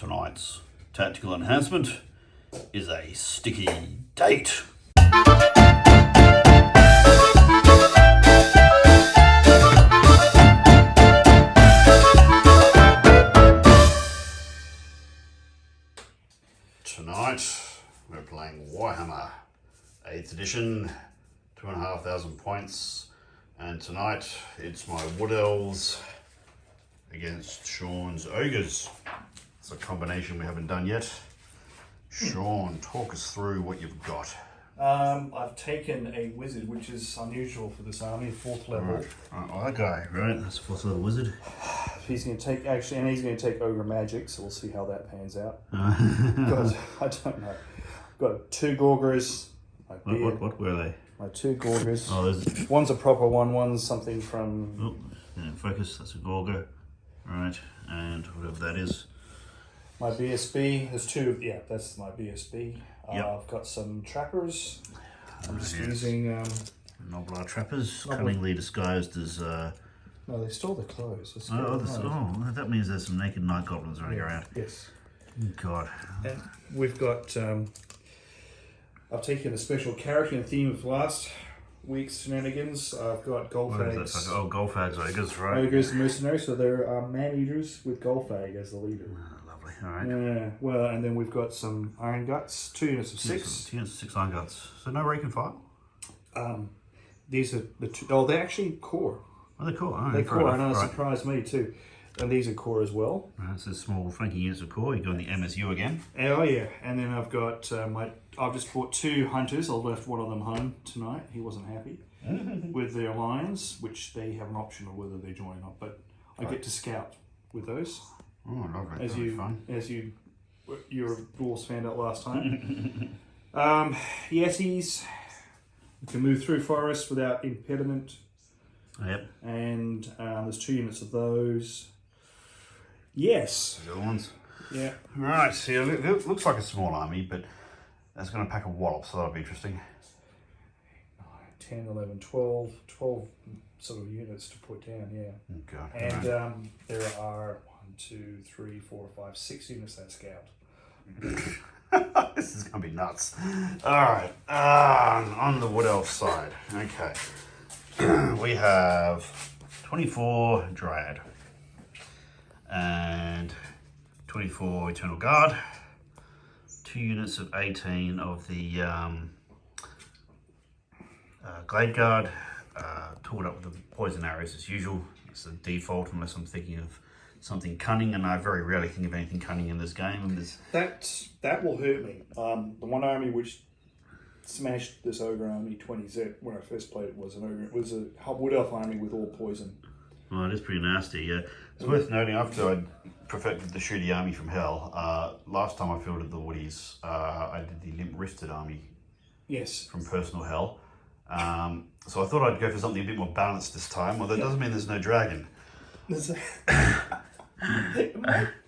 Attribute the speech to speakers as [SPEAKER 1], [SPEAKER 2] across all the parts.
[SPEAKER 1] Tonight's tactical enhancement is a sticky date. Tonight we're playing Warhammer 8th edition, 2,500 points, and tonight it's my Wood Elves against Sean's Ogres. It's a combination we haven't done yet. Sean, talk us through what you've got.
[SPEAKER 2] I've taken a wizard, which is unusual for this army, 4th level.
[SPEAKER 1] Right. Oh, that guy, right? That's a 4th level wizard.
[SPEAKER 2] He's going to take, and he's going to take Ogre Magic, so we'll see how that pans out. Because I don't know. Got 2 Ogres.
[SPEAKER 1] What? Where are they?
[SPEAKER 2] My 2 Ogres.
[SPEAKER 1] Oh, there's...
[SPEAKER 2] One's a proper one, one's something from...
[SPEAKER 1] Oh, yeah, focus, that's a Gorga. Right, and whatever that is.
[SPEAKER 2] My BSB, there's 2, yeah, that's my BSB.
[SPEAKER 1] Yep.
[SPEAKER 2] I've got some trappers. I'm just
[SPEAKER 1] Yes.
[SPEAKER 2] using...
[SPEAKER 1] Noblar trappers, cunningly disguised as...
[SPEAKER 2] No, they stole the clothes.
[SPEAKER 1] That means there's some naked night goblins running around.
[SPEAKER 2] Yes.
[SPEAKER 1] God.
[SPEAKER 2] And we've got... I've taken a special character and theme of last week's shenanigans. I've got Goldfags.
[SPEAKER 1] Oh, Goldfags Ogres, right.
[SPEAKER 2] Ogres mercenaries, so they're man-eaters with Goldfag as the leader.
[SPEAKER 1] Lovely, alright.
[SPEAKER 2] Yeah, well, and then we've got some Iron Guts, 2 units of 6.
[SPEAKER 1] 2 units of 6 iron guts. So no rake and fire?
[SPEAKER 2] These are the 2, oh, they're actually core.
[SPEAKER 1] Oh, they're cool. Oh,
[SPEAKER 2] They're core, I know,
[SPEAKER 1] right.
[SPEAKER 2] surprised me too. And these are core as well.
[SPEAKER 1] Right, so small flanking units of core. You're doing the MSU again.
[SPEAKER 2] Oh yeah, and then I've got I've just bought 2 hunters. I left one of them home tonight. He wasn't happy with their lions, which they have an option of whether they join or not. But I get to scout with those.
[SPEAKER 1] Oh, lovely.
[SPEAKER 2] As
[SPEAKER 1] That'll be
[SPEAKER 2] you,
[SPEAKER 1] fun.
[SPEAKER 2] you're a Dwarves found out last time. Yetis. You can move through forests without impediment.
[SPEAKER 1] Yep.
[SPEAKER 2] And there's 2 units of those. Yes.
[SPEAKER 1] The other ones.
[SPEAKER 2] Yeah.
[SPEAKER 1] Right, so it looks like a small army, but that's going to pack a wallop, so that'll be interesting.
[SPEAKER 2] 10, 11, 12 sort of units to put down, yeah.
[SPEAKER 1] Oh, God.
[SPEAKER 2] And
[SPEAKER 1] right.
[SPEAKER 2] there are 1, 2, 3, 4, 5, 6 units that scout.
[SPEAKER 1] This is going to be nuts. Alright, on the Wood Elf side. Okay. We have 24 Dryad and 24 Eternal Guard, 2 units of 18 of the Glade Guard, tooled up with the poison arrows as usual. It's the default unless I'm thinking of something cunning, and I very rarely think of anything cunning in this game. And
[SPEAKER 2] That will hurt me. The one army which smashed this Ogre army 20Z when I first played it was an Ogre. It was a Wood Elf army with all poison.
[SPEAKER 1] Oh, it is pretty nasty, yeah. It's worth noting, after I'd perfected the Shooty Army from Hell, last time I fielded the Woodies, I did the Limp-Wristed Army.
[SPEAKER 2] Yes.
[SPEAKER 1] From Personal Hell. So I thought I'd go for something a bit more balanced this time. Well, that doesn't mean there's no dragon.
[SPEAKER 2] It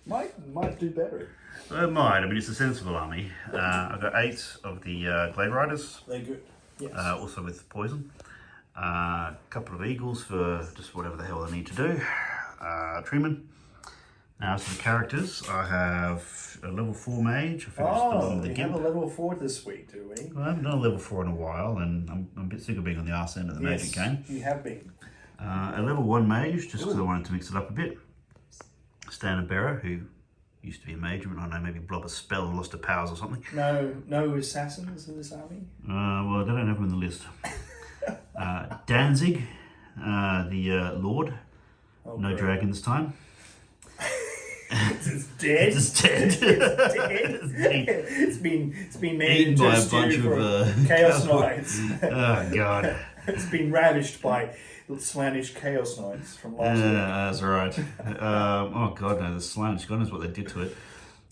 [SPEAKER 2] might do better.
[SPEAKER 1] It might. I mean, it's a sensible army. I've got 8 of the Glade Riders.
[SPEAKER 2] They're good. Yes.
[SPEAKER 1] Also with poison. A couple of Eagles for just whatever the hell they need to do. Treeman. Now, some characters. I have a level 4 mage. I finished the one with the
[SPEAKER 2] we
[SPEAKER 1] Gimp.
[SPEAKER 2] have a level 4 this week, do we?
[SPEAKER 1] Well, I haven't done a level 4 in a while, and I'm a bit sick of being on the arse end of the magic game.
[SPEAKER 2] You have been.
[SPEAKER 1] A level 1 mage, just because I wanted to mix it up a bit. Standard Bearer, who used to be a mage, but I don't know, maybe blob a spell and lost her powers or something.
[SPEAKER 2] No assassins in this army?
[SPEAKER 1] Well, I don't have them in the list. Danzig, the Lord.
[SPEAKER 2] Oh,
[SPEAKER 1] no
[SPEAKER 2] great.
[SPEAKER 1] dragon this time.
[SPEAKER 2] It's dead.
[SPEAKER 1] It's dead.
[SPEAKER 2] It's been made
[SPEAKER 1] Eaten
[SPEAKER 2] into
[SPEAKER 1] by a
[SPEAKER 2] stew
[SPEAKER 1] bunch
[SPEAKER 2] for
[SPEAKER 1] of
[SPEAKER 2] Chaos Knights.
[SPEAKER 1] Oh, God.
[SPEAKER 2] It's been ravished by Slanish Chaos Knights from last week.
[SPEAKER 1] That's right. Oh, God, no, the Slanish. God knows what they did to it.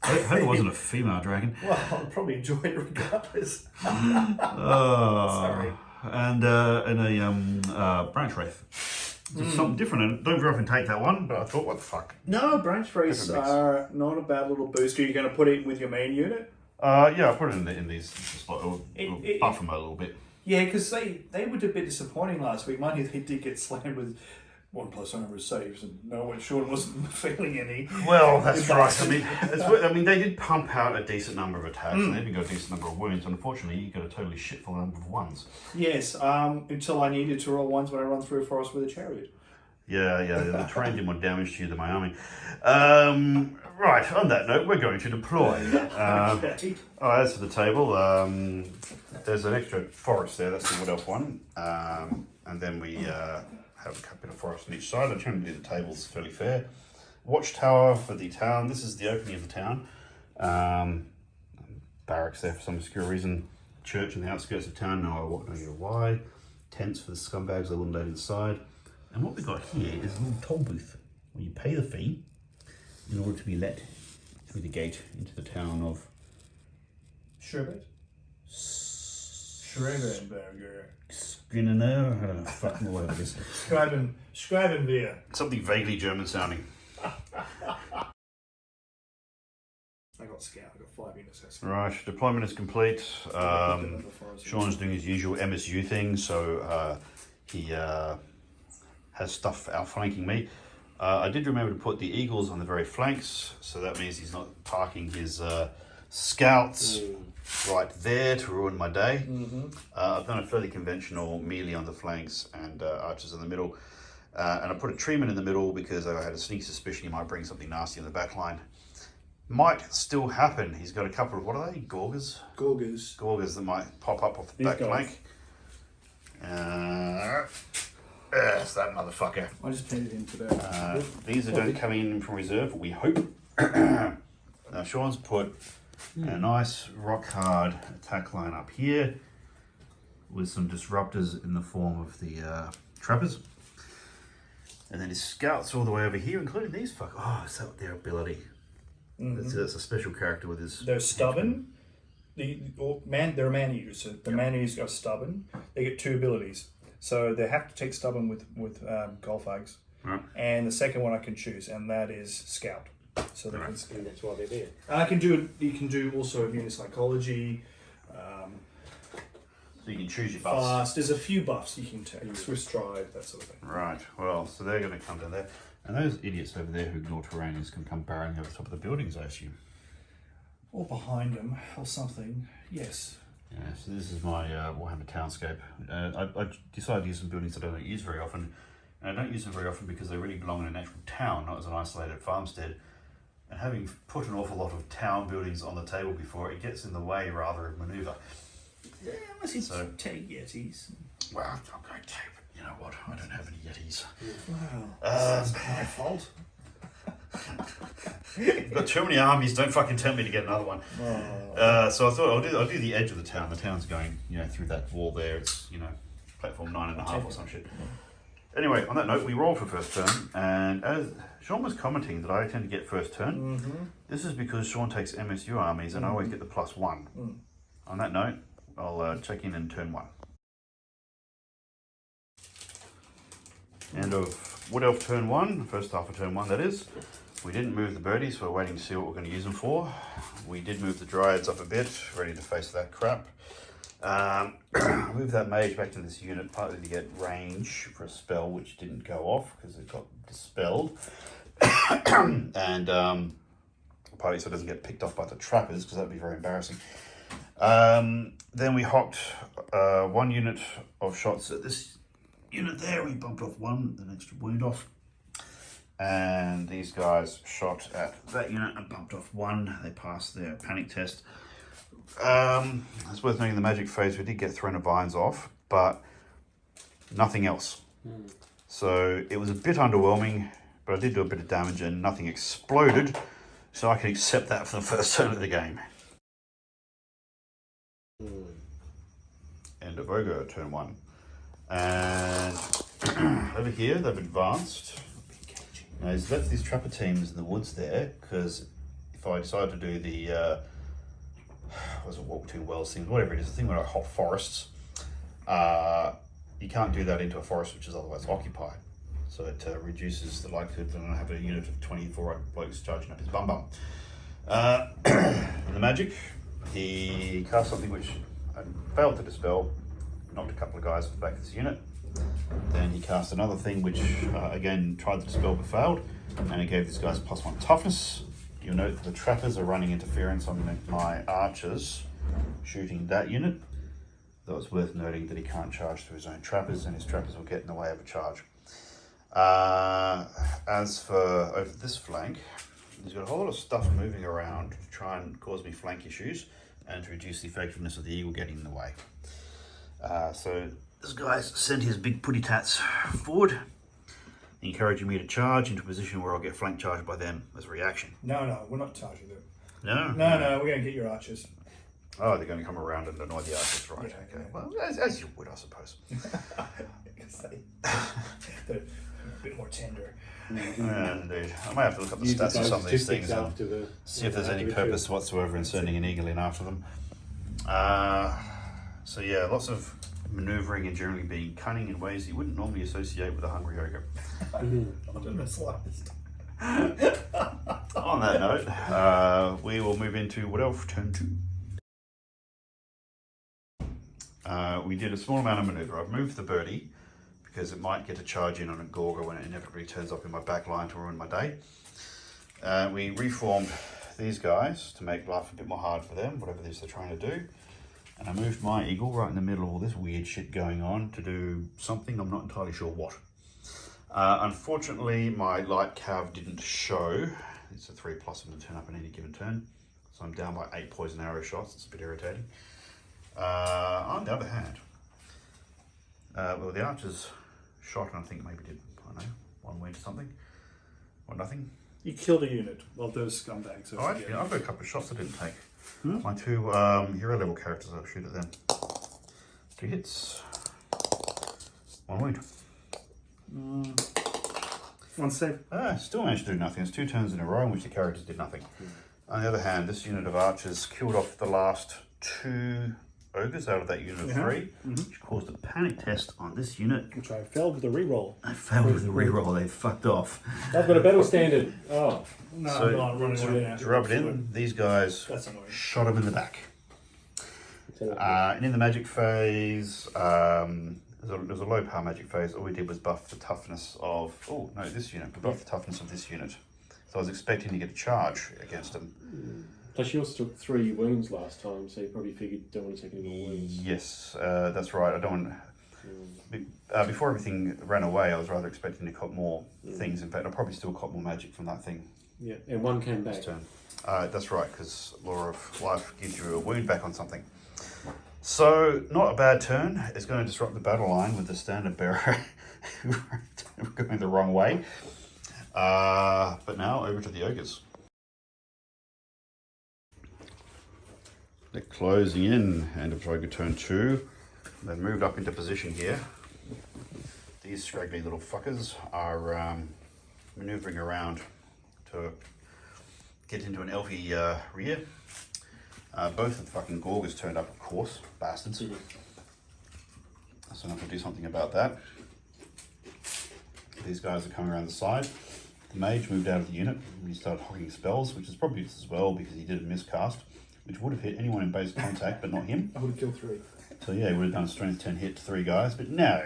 [SPEAKER 1] I hope it wasn't a female dragon.
[SPEAKER 2] Well, I'll probably enjoy it regardless.
[SPEAKER 1] Sorry. And a branch wraith. It's something different. And don't very often take that one, but I thought, what the fuck?
[SPEAKER 2] No, branch wraiths are not a bad little booster. You're going to put it with your main unit?
[SPEAKER 1] Yeah, I put it in these. It'll buff them a little bit.
[SPEAKER 2] Yeah, because they were a bit disappointing last week. Mind you, they did get slammed with 1+ over his saves, and no, Sean wasn't feeling any.
[SPEAKER 1] Well, that's right. I mean, they did pump out a decent number of attacks, and they even got a decent number of wounds. Unfortunately, you got a totally shitful number of ones.
[SPEAKER 2] Yes, until I needed to roll ones when I run through a forest with a chariot.
[SPEAKER 1] Yeah, the terrain did more damage to you than my army. Right, on that note, we're going to deploy.
[SPEAKER 2] Okay.
[SPEAKER 1] As for the table, there's an extra forest there, that's the Wood Elf one. And then we have a bit of forest on each side. I'm trying to do the tables fairly fair. Watchtower for the town. This is the opening of the town. Barracks there for some obscure reason. Church on the outskirts of town, no idea why. Tents for the scumbags that wouldn't let inside. And what we've got here is a little toll booth where you pay the fee in order to be let through the gate into the town of
[SPEAKER 2] Sherbet? Schrebenberger.
[SPEAKER 1] Skinner, I don't know, fucking whatever it is.
[SPEAKER 2] Schreibenbier.
[SPEAKER 1] Something vaguely German sounding.
[SPEAKER 2] I got scout, I got 5 units.
[SPEAKER 1] Right, deployment is complete. Sean's doing his usual MSU thing, so he has stuff outflanking me. I did remember to put the eagles on the very flanks, so that means he's not parking his scouts right there to ruin my day. I've done a fairly conventional melee on the flanks and archers in the middle. And I put a treeman in the middle because I had a sneaky suspicion he might bring something nasty in the back line. Might still happen. He's got a couple of, what are they? Gorgas? Gorgas that might pop up off the back flank. That's that motherfucker.
[SPEAKER 2] I just painted him today.
[SPEAKER 1] These are going to come in from reserve, we hope. Now Sean's put a nice rock hard attack line up here with some disruptors in the form of the trappers. And then his scouts all the way over here, including these fuckers. Oh, is that their ability? That's a special character with his...
[SPEAKER 2] They're stubborn. They're man eaters. So the man eaters are stubborn. They get 2 abilities. So they have to take stubborn with Golfags.
[SPEAKER 1] Right.
[SPEAKER 2] And the second one I can choose, and that is scout. So they can scout.
[SPEAKER 3] And that's why they're there.
[SPEAKER 2] You can do also immune psychology.
[SPEAKER 1] So you can choose your buffs.
[SPEAKER 2] Fast. There's a few buffs you can take. Swift drive, that sort of thing.
[SPEAKER 1] Right, well, so they're going to come down there. And those idiots over there who ignore terrainians can come barreling over the top of the buildings, I assume.
[SPEAKER 2] Or behind them, or something. Yes.
[SPEAKER 1] Yeah, so this is my Warhammer townscape. I decided to use some buildings that I don't use very often. And I don't use them very often because they really belong in a natural town, not as an isolated farmstead. And having put an awful lot of town buildings on the table before, it gets in the way rather of manoeuvre.
[SPEAKER 2] Yeah, unless you take Yetis.
[SPEAKER 1] Well, I'm going to take, but you know what? I don't have any Yetis.
[SPEAKER 2] Wow, that's my fault.
[SPEAKER 1] I've got too many armies. Don't fucking tempt me to get another one. So I thought I'll do the edge of the town. The town's going, through that wall there. It's platform 9.5 or some shit. Anyway, on that note, we roll for first turn, and as Sean was commenting that I tend to get first turn, this is because Sean takes MSU armies, and I always get the +1. On that note, I'll check in turn 1. End of Wood Elf turn 1, first half of turn 1 that is. We didn't move the birdies, so we're waiting to see what we're going to use them for. We did move the dryads up a bit, ready to face that crap. Move that mage back to this unit, partly to get range for a spell which didn't go off because it got dispelled. And partly so it doesn't get picked off by the trappers because that would be very embarrassing. Then we hocked 1 unit of shots at this unit there. We bumped off 1, an extra wound off. And these guys shot at that unit and bumped off 1. They passed their panic test. It's worth noting the magic phase, we did get Throne of Vines off, but nothing else. So it was a bit underwhelming, but I did do a bit of damage and nothing exploded, so I can accept that for the first turn of the game. End of Ogre, turn 1. And over here, they've advanced. Now, he's left these trapper teams in the woods there, because if I decide to do the, was it walk between wells thing, whatever it is, the thing where I hop forests, you can't do that into a forest which is otherwise occupied. So it reduces the likelihood that I'm going to have a unit of 24 blokes charging up his bum. In the magic, he cast something which I failed to dispel, knocked a couple of guys off the back of this unit. Then he cast another thing which again tried to dispel but failed, and it gave these guys +1 toughness. You'll note that the trappers are running interference on my archers shooting that unit. Though it's worth noting that he can't charge through his own trappers, and his trappers will get in the way of a charge. As for over this flank, he's got a whole lot of stuff moving around to try and cause me flank issues and to reduce the effectiveness of the eagle getting in the way. So this guy's sent his big putty tats forward, encouraging me to charge into a position where I'll get flank charged by them as a reaction.
[SPEAKER 3] No, we're not charging them.
[SPEAKER 1] No?
[SPEAKER 3] No, we're going to get your archers.
[SPEAKER 1] Oh, they're going to come around and annoy the archers, right?
[SPEAKER 3] Yeah,
[SPEAKER 1] okay.
[SPEAKER 3] yeah.
[SPEAKER 1] Well, as you would, I suppose.
[SPEAKER 3] They're a bit more tender.
[SPEAKER 1] And I might have to look up the stats of some of these things and see if there's any purpose whatsoever in sending an eagle in after them. So yeah, lots of manoeuvring and generally being cunning in ways you wouldn't normally associate with a hungry ogre.
[SPEAKER 3] Not in the slightest.
[SPEAKER 1] On that note, we will move into Wood Elf turn 2. We did a small amount of manoeuvre. I've moved the birdie because it might get a charge in on a Gorga when it inevitably turns up in my back line to ruin my day. We reformed these guys to make life a bit more hard for them, whatever it is they're trying to do. And I moved my eagle right in the middle of all this weird shit going on to do something, I'm not entirely sure what. Unfortunately, my light cav didn't show. It's a 3+ of them to turn up in any given turn. So I'm down by 8 poison arrow shots. It's a bit irritating. On the other hand, well, the archers shot and I think maybe did, I don't know, 1 wound or something, or nothing.
[SPEAKER 2] You killed a unit. Well, those scumbags.
[SPEAKER 1] Oh, actually, I've got a couple of shots I didn't take.
[SPEAKER 2] Hmm?
[SPEAKER 1] My 2 hero level characters, I'll shoot at them. 2 hits, 1 wound.
[SPEAKER 2] 1 save.
[SPEAKER 1] Still managed to do nothing. It's 2 turns in a row in which the characters did nothing. On the other hand, this unit of archers killed off the last 2 ogres out of that unit of 3, which caused a panic test on this unit.
[SPEAKER 3] Which I failed with a reroll.
[SPEAKER 1] I failed with the reroll, they fucked off.
[SPEAKER 4] I've got a battle standard. Oh.
[SPEAKER 3] No,
[SPEAKER 1] So,
[SPEAKER 3] I'm not running away now.
[SPEAKER 1] to rub it in, these guys
[SPEAKER 3] That's annoying.
[SPEAKER 1] shot him in the back. And in the magic phase, there's a low power magic phase. All we did was buff the toughness of, this unit. We buffed the toughness of this unit. So I was expecting to get a charge against him.
[SPEAKER 4] Plus, you also took 3 wounds last time, so you probably figured you don't want to take any more wounds.
[SPEAKER 1] Yes, that's right. I don't want. Before everything ran away, I was rather expecting to cop more things. In fact, I probably still cop more magic from that thing
[SPEAKER 4] Yeah, and 1 came back.
[SPEAKER 1] this turn. That's right, because Law of Life gives you a wound back on something. So, not a bad turn. It's going to disrupt the battle line with the standard bearer going the wrong way. But now over to the ogres. They're closing in, end of ogre turn 2. They've moved up into position here. These scraggly little fuckers are manoeuvring around to get into an elfy rear. Both of the fucking Gorgas turned up, of course, bastards. So I have to do something about that. These guys are coming around the side. The mage moved out of the unit and he started hogging spells, which is probably as well because he did a miscast, which would have hit anyone in base contact, but not him.
[SPEAKER 3] I would have killed 3.
[SPEAKER 1] So yeah, he would have done a strength 10 hit to 3 guys, but no.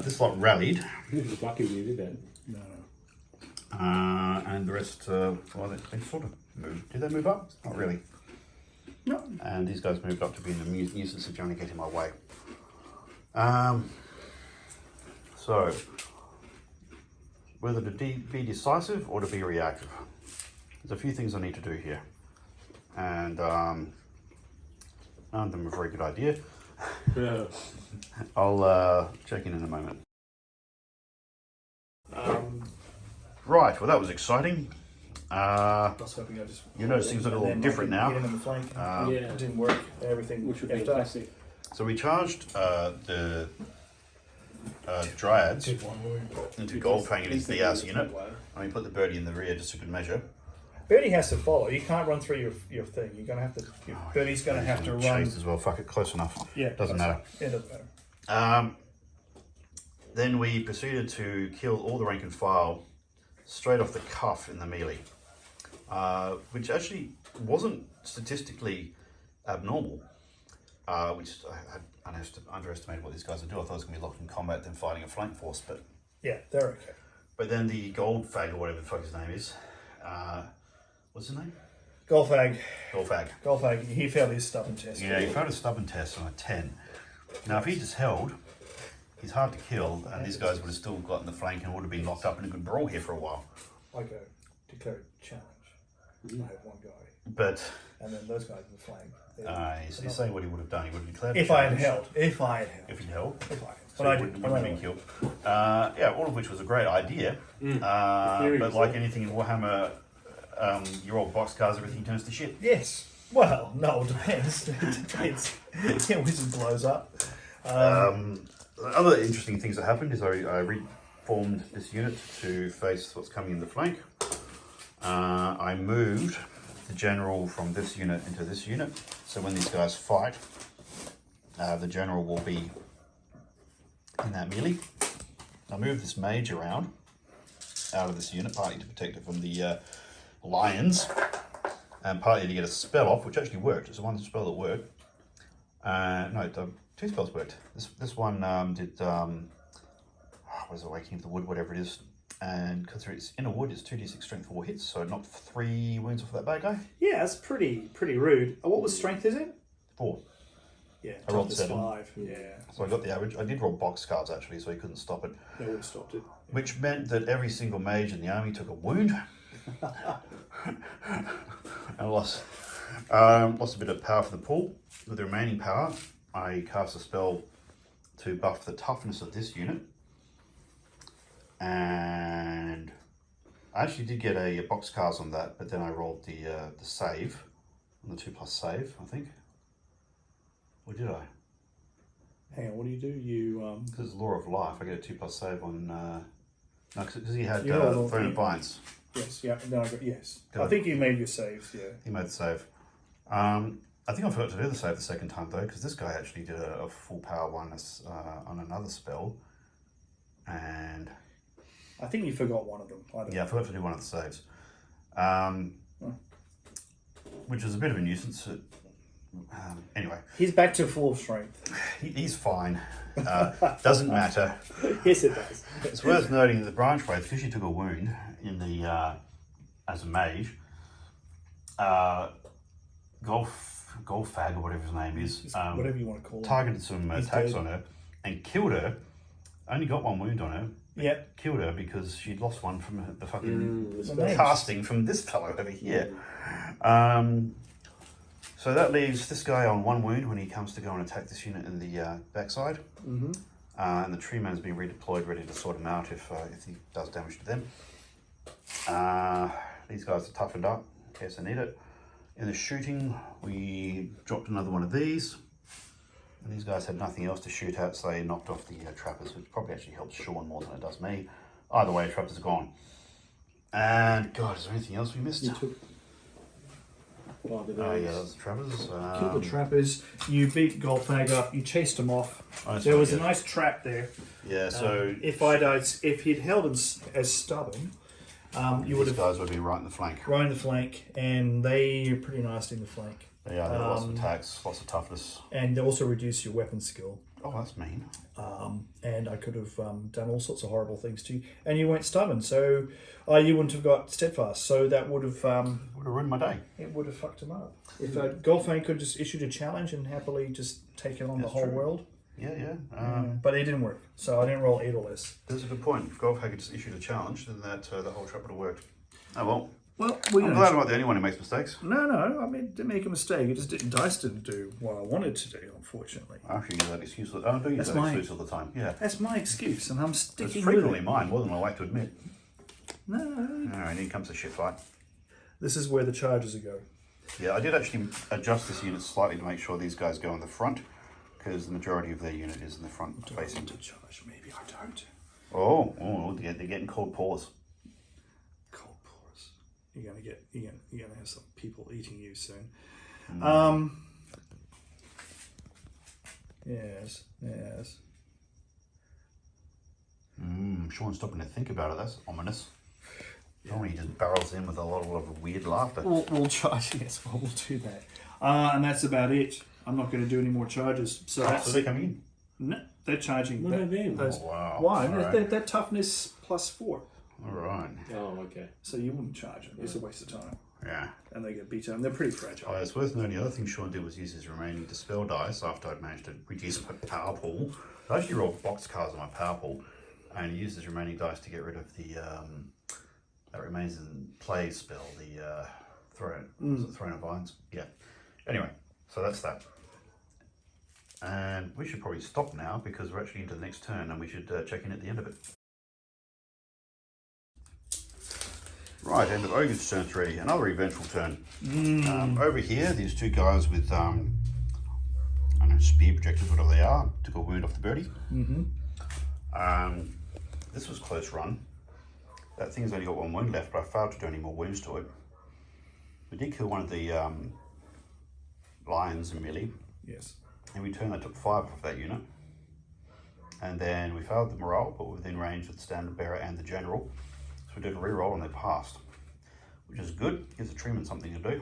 [SPEAKER 1] This lot rallied.
[SPEAKER 4] You were lucky when you did that.
[SPEAKER 3] No.
[SPEAKER 1] And the rest, well, they sort of moved. Did they move up? Not really.
[SPEAKER 3] No.
[SPEAKER 1] And these guys moved up to being a nuisance if trying to get in my way. So, whether to be decisive or to be reactive. There's a few things I need to do here. And none of them are a very good idea.
[SPEAKER 4] Yeah.
[SPEAKER 1] I'll check in a moment. Right, well that was exciting.
[SPEAKER 3] I was hoping I just.
[SPEAKER 1] You notice things look a little different now.
[SPEAKER 3] Get in on the flank.
[SPEAKER 4] Yeah.
[SPEAKER 3] It didn't work. Everything
[SPEAKER 4] Which would be
[SPEAKER 3] effed up.
[SPEAKER 4] classic.
[SPEAKER 1] So we charged the Dryads
[SPEAKER 3] Did 1 wound.
[SPEAKER 1] into Goldfang and into the ass unit. And we put the birdie in the rear just a good measure.
[SPEAKER 3] Birdie has to follow. You can't run through your thing. You're gonna have to. Birdie's gonna have to run.
[SPEAKER 1] Chased as well. Fuck it, close enough.
[SPEAKER 3] Yeah,
[SPEAKER 1] Doesn't matter.
[SPEAKER 3] It doesn't matter.
[SPEAKER 1] Then we proceeded to kill all the rank and file straight off the cuff in the melee, which actually wasn't statistically abnormal. which I had underestimated what these guys would do. I thought it was going to be locked in combat, then fighting a flank force, but
[SPEAKER 3] Yeah, they're okay.
[SPEAKER 1] But then the gold fag, or whatever the fuck his name is, what's his name?
[SPEAKER 3] Golfag.
[SPEAKER 1] Goldfag.
[SPEAKER 3] He failed his stubborn test.
[SPEAKER 1] Yeah, he failed a stubborn test on a 10. Now, if he just held, he's hard to kill, and these guys would have still gotten the flank and would have been locked up in a good brawl here for a while.
[SPEAKER 3] I go, declare challenge. I have one guy.
[SPEAKER 1] But
[SPEAKER 3] And then those guys in the flank.
[SPEAKER 1] you say what he would have done. He would have declared
[SPEAKER 3] If
[SPEAKER 1] a
[SPEAKER 3] I had
[SPEAKER 1] challenge.
[SPEAKER 3] held. If I had held.
[SPEAKER 1] If he held.
[SPEAKER 3] If I had.
[SPEAKER 1] So
[SPEAKER 3] But I
[SPEAKER 1] he
[SPEAKER 3] didn't.
[SPEAKER 1] wouldn't have been killed. Yeah, all of which was a great idea. But like anything in Warhammer, you roll boxcars, everything turns to shit.
[SPEAKER 3] Yes. Well, no, it depends. It depends. Yeah, wizard blows up.
[SPEAKER 1] Other interesting things that happened is I reformed this unit to face what's coming in the flank. I moved the general from this unit into this unit. So when these guys fight, the general will be in that melee. I moved this mage around out of this unit, partly to protect it from the lions, and partly to get a spell off, which actually worked. It's the one spell that worked. No, two spells worked. This one did, what is it, Awakening of the Wood, whatever it is. And because it's in a wood, it's 2d6 strength for 4 hits, so it knocked 3 wounds off that bad guy.
[SPEAKER 2] Yeah, that's pretty rude. What was strength, is it?
[SPEAKER 1] 4.
[SPEAKER 2] Yeah,
[SPEAKER 1] I rolled
[SPEAKER 2] toughness
[SPEAKER 1] 7.
[SPEAKER 2] 5. Yeah.
[SPEAKER 1] So I got the average. I did roll box cards actually, so he couldn't stop it.
[SPEAKER 2] They would have stopped it.
[SPEAKER 1] Which meant that every single mage in the army took a wound. And lost a bit of power for the pool. With the remaining power, I cast a spell to buff the toughness of this unit. And I actually did get a box cards on that, but then I rolled the save, on the 2+ save, I think. Or did I?
[SPEAKER 2] Hang on, what do? You
[SPEAKER 1] Because Law of Life, I get a 2+ save on. No, because he had
[SPEAKER 2] You rolled
[SPEAKER 1] Throne
[SPEAKER 2] all
[SPEAKER 1] of Vines.
[SPEAKER 2] yes, yeah, no, I got yes.
[SPEAKER 1] Good.
[SPEAKER 2] I think you made your saves, yeah.
[SPEAKER 1] He made the save. I think I forgot to do the save the second time though, because this guy actually did a full power one on another spell, and
[SPEAKER 2] I think you forgot one of them. I don't
[SPEAKER 1] yeah, I forgot to do one of the saves, which was a bit of a nuisance. Anyway,
[SPEAKER 2] He's back to full strength.
[SPEAKER 1] he's fine. Doesn't matter.
[SPEAKER 2] Yes, it does.
[SPEAKER 1] It's worth noting that the branch blade, because she took a wound in the as a mage, Golfag or whatever his name is,
[SPEAKER 2] Whatever you want to call it.
[SPEAKER 1] targeted some
[SPEAKER 2] He's
[SPEAKER 1] attacks
[SPEAKER 2] dead.
[SPEAKER 1] on her and killed her. Only got 1 wound on her.
[SPEAKER 2] Yeah.
[SPEAKER 1] Killed her because she'd lost one from the fucking
[SPEAKER 2] nice.
[SPEAKER 1] casting from this fellow over here. So that leaves this guy on 1 wound when he comes to go and attack this unit in the backside.
[SPEAKER 2] Mm-hmm.
[SPEAKER 1] And the tree man's been redeployed, ready to sort him out if he does damage to them. These guys are toughened up in case they need it. In the shooting, we dropped another one of these. And these guys had nothing else to shoot at, so they knocked off the trappers, which probably actually helps Sean more than it does me. Either way, trappers are gone. And, God, is there anything else we missed?
[SPEAKER 4] You took 5 of those.
[SPEAKER 1] Oh, yeah, those trappers.
[SPEAKER 2] Killed the trappers. You beat Goldfag up. You chased him off.
[SPEAKER 1] Oh, that's
[SPEAKER 2] There
[SPEAKER 1] right,
[SPEAKER 2] was
[SPEAKER 1] yeah.
[SPEAKER 2] a nice trap there.
[SPEAKER 1] Yeah, so
[SPEAKER 2] If he'd held him as stubborn, you would
[SPEAKER 1] these
[SPEAKER 2] have
[SPEAKER 1] guys would be right in the flank.
[SPEAKER 2] right in the flank, and they're pretty nasty in the flank.
[SPEAKER 1] Yeah, they have lots of attacks, lots of toughness.
[SPEAKER 2] And they also reduce your weapon skill.
[SPEAKER 1] Oh, that's mean.
[SPEAKER 2] And I could have done all sorts of horrible things to you. And you weren't stubborn, so you wouldn't have got steadfast. So that would have
[SPEAKER 1] Would have ruined my day.
[SPEAKER 2] it would have fucked him up. If Goldfang could have just issued a challenge and happily just taken on
[SPEAKER 1] That's
[SPEAKER 2] the whole
[SPEAKER 1] true.
[SPEAKER 2] world.
[SPEAKER 1] Yeah.
[SPEAKER 2] But it didn't work, so I didn't roll 8 or less.
[SPEAKER 1] That's a good point. If Golf had just issued a challenge, then that the whole trap would have worked. Oh well.
[SPEAKER 2] Well,
[SPEAKER 1] I'm glad I'm not the only one who makes mistakes.
[SPEAKER 2] No, I mean, didn't make a mistake. It just didn't. Dice didn't do what I wanted to do, unfortunately.
[SPEAKER 1] I actually use that excuse. I do use
[SPEAKER 2] That's
[SPEAKER 1] that
[SPEAKER 2] my-
[SPEAKER 1] excuse all the time. Yeah.
[SPEAKER 2] That's my excuse, and I'm
[SPEAKER 1] It's
[SPEAKER 2] sticking
[SPEAKER 1] frequently
[SPEAKER 2] with it.
[SPEAKER 1] mine, more than I like to admit.
[SPEAKER 2] No,
[SPEAKER 1] Alright, here comes a shit fight.
[SPEAKER 2] this is where the charges go.
[SPEAKER 1] Yeah, I did actually adjust this unit slightly to make sure these guys go in the front, because the majority of their unit is in the front facing.
[SPEAKER 2] To charge, maybe I don't.
[SPEAKER 1] Oh, they're getting cold paws.
[SPEAKER 2] Cold paws. You're gonna have some people eating you soon. Yes.
[SPEAKER 1] Sean's stopping to think about it. That's ominous. Normally he just barrels in with a lot of weird laughter.
[SPEAKER 2] We'll charge. Yes, we'll do that. And that's about it. I'm not going to do any more charges. So that's
[SPEAKER 1] So they're coming in.
[SPEAKER 2] no, they're charging.
[SPEAKER 4] What about them?
[SPEAKER 2] Those,
[SPEAKER 1] Oh, wow.
[SPEAKER 2] Why?
[SPEAKER 1] All
[SPEAKER 2] They're,
[SPEAKER 1] right.
[SPEAKER 2] they're toughness +4.
[SPEAKER 1] All right.
[SPEAKER 4] Oh, okay.
[SPEAKER 2] So you wouldn't charge them. It's a waste of time.
[SPEAKER 1] Yeah.
[SPEAKER 2] And they get beat up. And they're pretty fragile.
[SPEAKER 1] Oh, it's worth noting the other thing Sean did was use his remaining dispel dice after I'd managed to reduce my power pool. I actually rolled boxcars on my power pool and he used his remaining dice to get rid of the that remains in play spell, the Throne of Vines. Yeah. Anyway, so that's that. And we should probably stop now because we're actually into the next turn and we should check in at the end of it. Right, end of Ogres turn 3, another eventful turn. Over here, these two guys with, I don't know, spear projectors, whatever they are, took a wound off the birdie. This was close run. That thing's only got one wound left, but I failed to do any more wounds to it. We did kill one of the lions in melee.
[SPEAKER 2] Yes.
[SPEAKER 1] In return, they took 5 off that unit. And then we failed the morale, but within range of the standard bearer and the general. So we did a reroll and they passed, which is good. Gives the treatment something to do.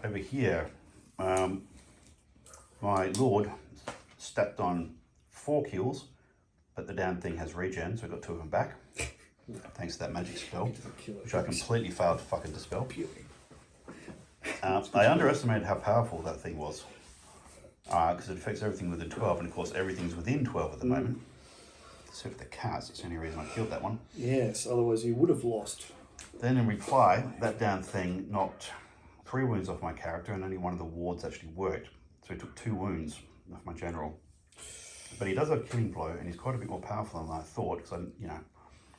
[SPEAKER 1] Over here, my lord stepped on 4 kills, but the damn thing has regen, so I got 2 of them back. Thanks to that magic spell, which I completely failed to fucking dispel. I underestimated how powerful that thing was. Because it affects everything within 12, and of course everything's within 12 at the moment. Except for the cats, that's the only reason I killed that one.
[SPEAKER 2] Yes, otherwise you would have lost.
[SPEAKER 1] Then in reply, that damn thing knocked 3 wounds off my character, and only one of the wards actually worked. So he took 2 wounds off my general. But he does have a killing blow, and he's quite a bit more powerful than I thought, because I,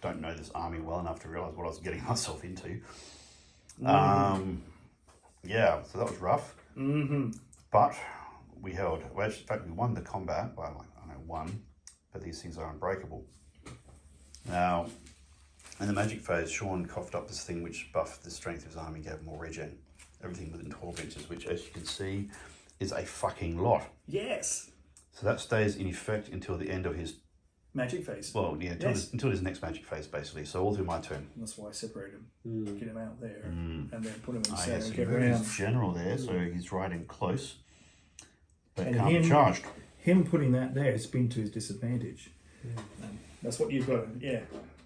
[SPEAKER 1] don't know this army well enough to realise what I was getting myself into. Yeah, so that was rough. But we held. Well, in fact, we won the combat. Well, I know won, but these things are unbreakable. Now, in the magic phase, Sean coughed up this thing which buffed the strength of his army, gave him more regen. Everything within 12 inches, which, as you can see, is a fucking lot.
[SPEAKER 2] Yes.
[SPEAKER 1] So that stays in effect until the end of his
[SPEAKER 2] Magic phase.
[SPEAKER 1] well, yeah, until his next magic phase, basically. So all through my turn.
[SPEAKER 2] That's why I separated him. Get him out there and then put him in the center
[SPEAKER 1] Yes,
[SPEAKER 2] and
[SPEAKER 1] he
[SPEAKER 2] get
[SPEAKER 1] moved
[SPEAKER 2] around.
[SPEAKER 1] his general there, so he's right in close, but
[SPEAKER 2] And
[SPEAKER 1] can't be
[SPEAKER 2] him-
[SPEAKER 1] charged.
[SPEAKER 2] Him putting that there has been to his disadvantage. And that's what you've got. Yeah.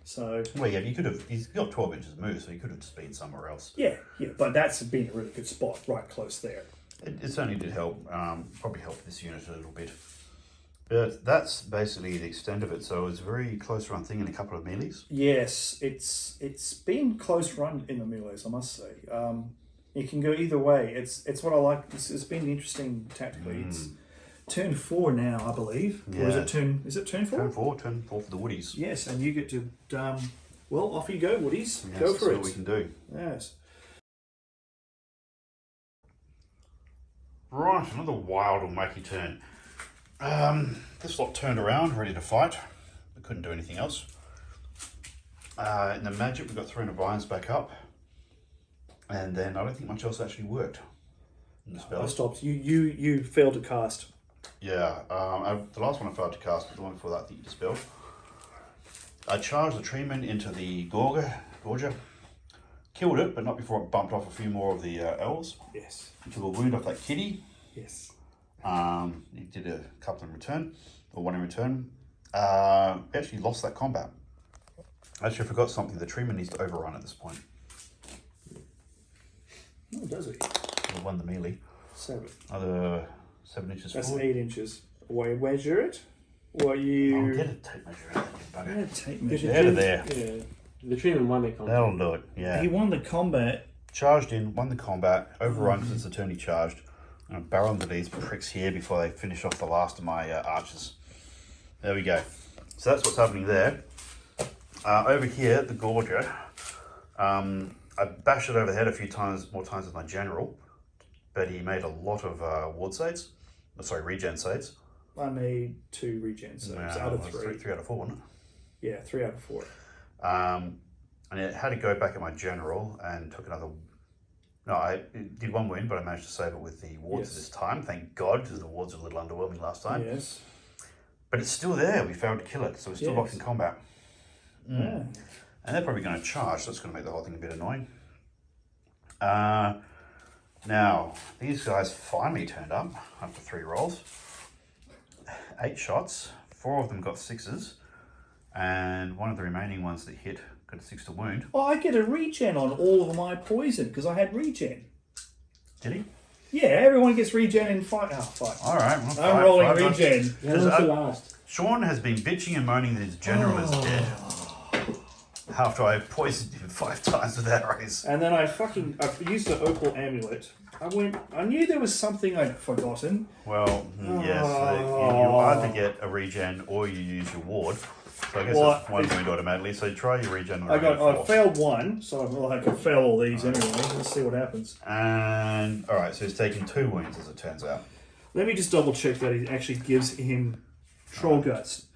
[SPEAKER 2] So.
[SPEAKER 1] Well, yeah, you could have. He's got 12 inches move, so he could have just been somewhere else.
[SPEAKER 2] Yeah, but that's been a really good spot, right close there.
[SPEAKER 1] It certainly did help. Probably helped this unit a little bit. But that's basically the extent of it. So it was a very close run thing in a couple of melees.
[SPEAKER 2] Yes, it's been close run in the melees, I must say. It can go either way. It's what I like. It's been interesting tactically. It's turn 4 now, I believe. Or is
[SPEAKER 1] Yeah.
[SPEAKER 2] it turn? Is it turn 4?
[SPEAKER 1] Turn four for the Woodies.
[SPEAKER 2] Yes, and you get to. Well, off you go, Woodies.
[SPEAKER 1] Yes,
[SPEAKER 2] Go
[SPEAKER 1] that's
[SPEAKER 2] for
[SPEAKER 1] what we
[SPEAKER 2] it.
[SPEAKER 1] can do.
[SPEAKER 2] Yes.
[SPEAKER 1] Right, another wild or wacky turn. This lot turned around, ready to fight. We couldn't do anything else. In the magic, we got Throne of Vines back up. And then I don't think much else actually worked in the
[SPEAKER 2] I
[SPEAKER 1] spell.
[SPEAKER 2] stopped. You failed to cast.
[SPEAKER 1] Yeah, the last one I failed to cast, but the one before that I think you dispelled. I charged the treeman into the Gorger, killed it, but not before it bumped off a few more of the elves.
[SPEAKER 2] Yes.
[SPEAKER 1] Took a wound off that kitty.
[SPEAKER 2] Yes.
[SPEAKER 1] He did a couple in return, or one in return. We actually lost that combat. Actually, I forgot something. The treeman needs to overrun at this point.
[SPEAKER 2] Oh, does it?
[SPEAKER 1] We won the melee.
[SPEAKER 2] 7.
[SPEAKER 1] Another 7 inches
[SPEAKER 2] That's
[SPEAKER 1] forward.
[SPEAKER 2] 8 inches. Measure it? Or
[SPEAKER 1] I'll
[SPEAKER 2] you?
[SPEAKER 1] get a tape measure out of you,
[SPEAKER 2] Yeah,
[SPEAKER 1] bugger.
[SPEAKER 2] tape
[SPEAKER 4] Did
[SPEAKER 2] measure.
[SPEAKER 4] you
[SPEAKER 1] Out of
[SPEAKER 4] do-
[SPEAKER 1] there.
[SPEAKER 4] Yeah. The treatment won that contract.
[SPEAKER 1] That'll do it, yeah.
[SPEAKER 2] He won the combat.
[SPEAKER 1] Charged in, won the combat, overrun because it's the turn he charged. And I barrel into these pricks here before they finish off the last of my archers. There we go. So that's what's happening there. Over here, the Gorger. I bashed it over the head a few times, more times with my general, but he made a lot of ward saves. Regen saves.
[SPEAKER 2] I made 2 regen saves out of 3.
[SPEAKER 1] 3 out of 4, wasn't it?
[SPEAKER 2] Yeah, 3 out of 4.
[SPEAKER 1] And it had to go back at my general and took another. No, I did 1 wound, but I managed to save it with the wards
[SPEAKER 2] Yes.
[SPEAKER 1] this time. Thank God, because the wards were a little underwhelming last time.
[SPEAKER 2] Yes.
[SPEAKER 1] But it's still there. We failed to kill it, so we're still locked in combat.
[SPEAKER 2] Yeah.
[SPEAKER 1] And they're probably going to charge, so it's going to make the whole thing a bit annoying. Now, these guys finally turned up after 3 rolls. 8 shots, 4 of them got 6s, and one of the remaining ones that hit got a 6 to wound.
[SPEAKER 2] Oh, I get a regen on all of my poison because I had regen.
[SPEAKER 1] Did he?
[SPEAKER 2] Yeah, everyone gets regen in fight. Oh, fuck.
[SPEAKER 1] Alright, well,
[SPEAKER 2] I'm rolling regen.
[SPEAKER 4] How long's the last?
[SPEAKER 1] Sean has been bitching and moaning that his general is dead. After I poisoned him 5 times with arrows.
[SPEAKER 2] And then I used the opal amulet. I knew there was something I'd forgotten.
[SPEAKER 1] Well, yes, you either get a regen or you use your ward. So I guess it's 1 wound automatically. So try your regen.
[SPEAKER 2] I failed 1, so I could fail all these anyway. Let's see what happens.
[SPEAKER 1] And alright, so he's taken 2 wounds as it turns out.
[SPEAKER 2] Let me just double check that it actually gives him troll guts.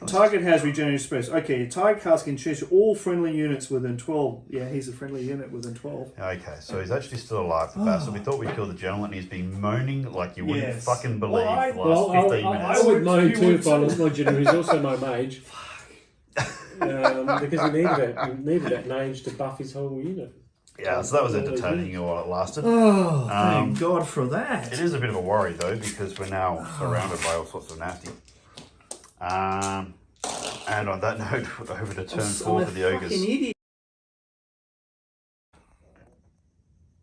[SPEAKER 2] Target has regenerative space. Okay, target cast can choose all friendly units within 12. Yeah, he's a friendly unit within 12.
[SPEAKER 1] Okay, so he's actually still alive, the bastard. We thought we'd kill the general and he's been moaning like you wouldn't fucking believe for the last 15 minutes.
[SPEAKER 4] I would moan too if I was my general. He's also my mage. Because he needed that mage to buff his whole unit.
[SPEAKER 1] Yeah, so that was entertaining while it lasted.
[SPEAKER 2] Oh, thank God for that.
[SPEAKER 1] It is a bit of a worry though, because we're now surrounded by all sorts of nasty. And on that note, over to turn 4 for the Ogres.
[SPEAKER 2] Idiot.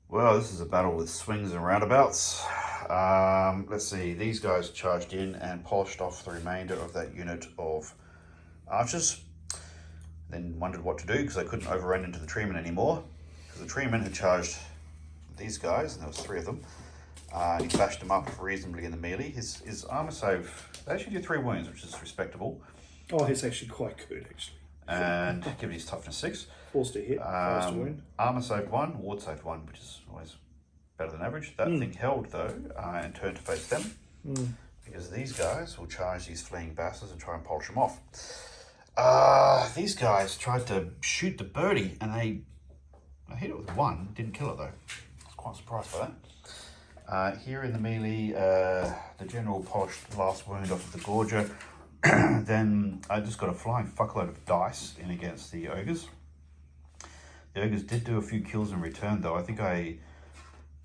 [SPEAKER 1] Well, this is a battle with swings and roundabouts. Let's see, these guys charged in and polished off the remainder of that unit of archers. Then wondered what to do because they couldn't overrun into the treemen anymore. Because the treemen had charged these guys, and there was 3 of them. He bashed them up reasonably in the melee. His armor save, they actually did 3 wounds, which is respectable.
[SPEAKER 2] Oh, he's actually quite good, actually.
[SPEAKER 1] And give his toughness 6.
[SPEAKER 2] Forced to hit, forced to wound.
[SPEAKER 1] Armor saved 1, ward saved 1, which is always better than average. That thing held though, and turned to face them. Because these guys will charge these fleeing bastards and try and polish them off. These guys tried to shoot the birdie, and I hit it with 1, didn't kill it though. I was quite surprised by that. Here in the melee, the general polished the last wound off of the Gorger. Then I just got a flying fuckload of dice in against the Ogres. The Ogres did do a few kills in return though. I think I